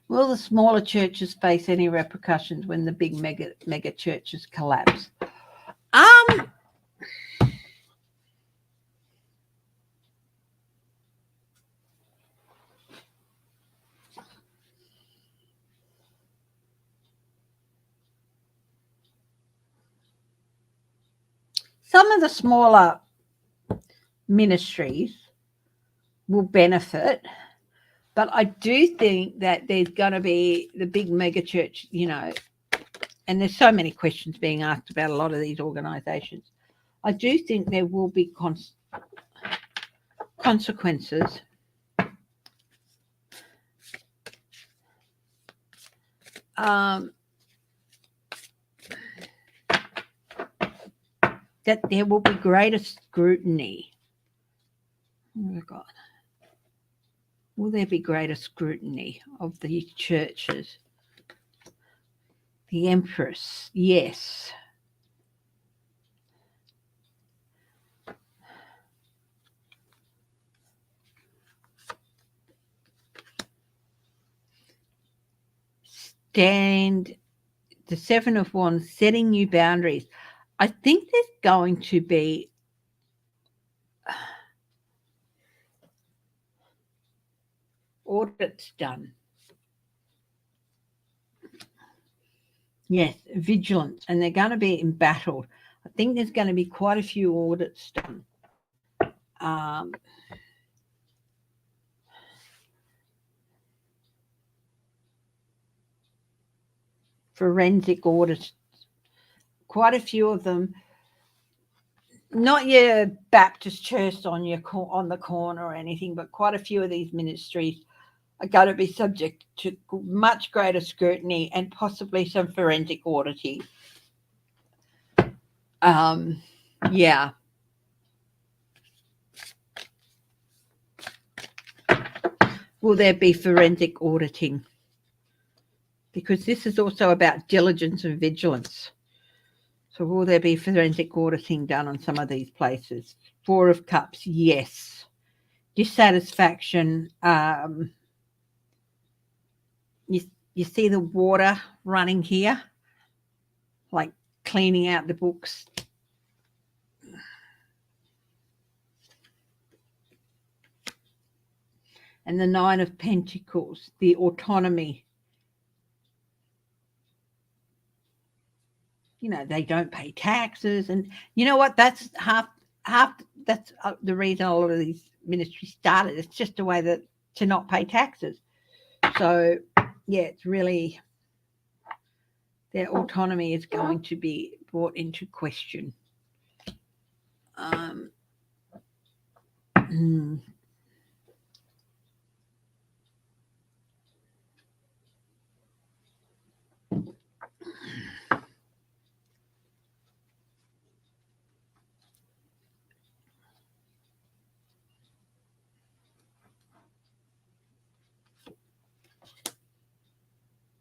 Will the smaller churches face any repercussions when the big mega churches collapse? Some of the smaller ministries will benefit, but I do think that there's going to be the big mega church, and there's so many questions being asked about a lot of these organizations. I do think there will be consequences. That there will be greater scrutiny. Oh my God. Will there be greater scrutiny of the churches? The Empress, yes. Stand, the 7 of Wands, setting new boundaries. I think there's going to be audits done. Yes, vigilance, and they're going to be embattled. I think there's going to be quite a few audits done. Forensic audits, quite a few of them. Not your Baptist church on the corner or anything, but quite a few of these ministries are going to be subject to much greater scrutiny and possibly some forensic auditing. Yeah. Will there be forensic auditing? Because this is also about diligence and vigilance. So will there be forensic auditing done on some of these places? Four of Cups, yes. Dissatisfaction. You see the water running here, like cleaning out the books. And the Nine of Pentacles, the autonomy. You know, they don't pay taxes. And you know what? That's half that's the reason a lot of these ministries started. It's just a way that to not pay taxes. So, yeah, it's really, their autonomy is going to be brought into question.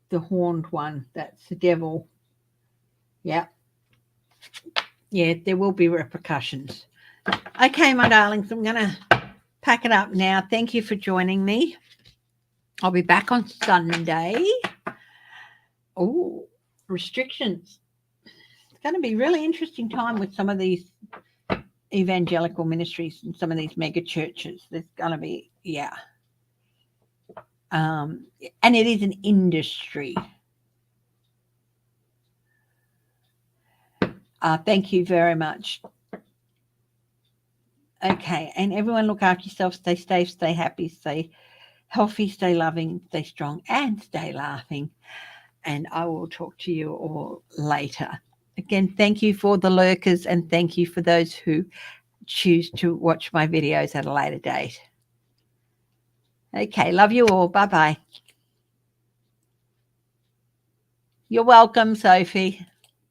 The horned one, that's the devil. Yeah. Yeah, there will be repercussions. Okay, my darlings, I'm going to pack it up now. Thank you for joining me. I'll be back on Sunday. Oh, restrictions. It's going to be a really interesting time with some of these evangelical ministries and some of these mega churches. There's going to be, yeah. And it is an industry. Thank you very much. Okay, and everyone look after yourself. Stay safe, stay happy, stay healthy, stay loving, stay strong, and stay laughing. And I will talk to you all later. Again, thank you for the lurkers, and thank you for those who choose to watch my videos at a later date. Okay, love you all. Bye-bye. You're welcome, Sophie.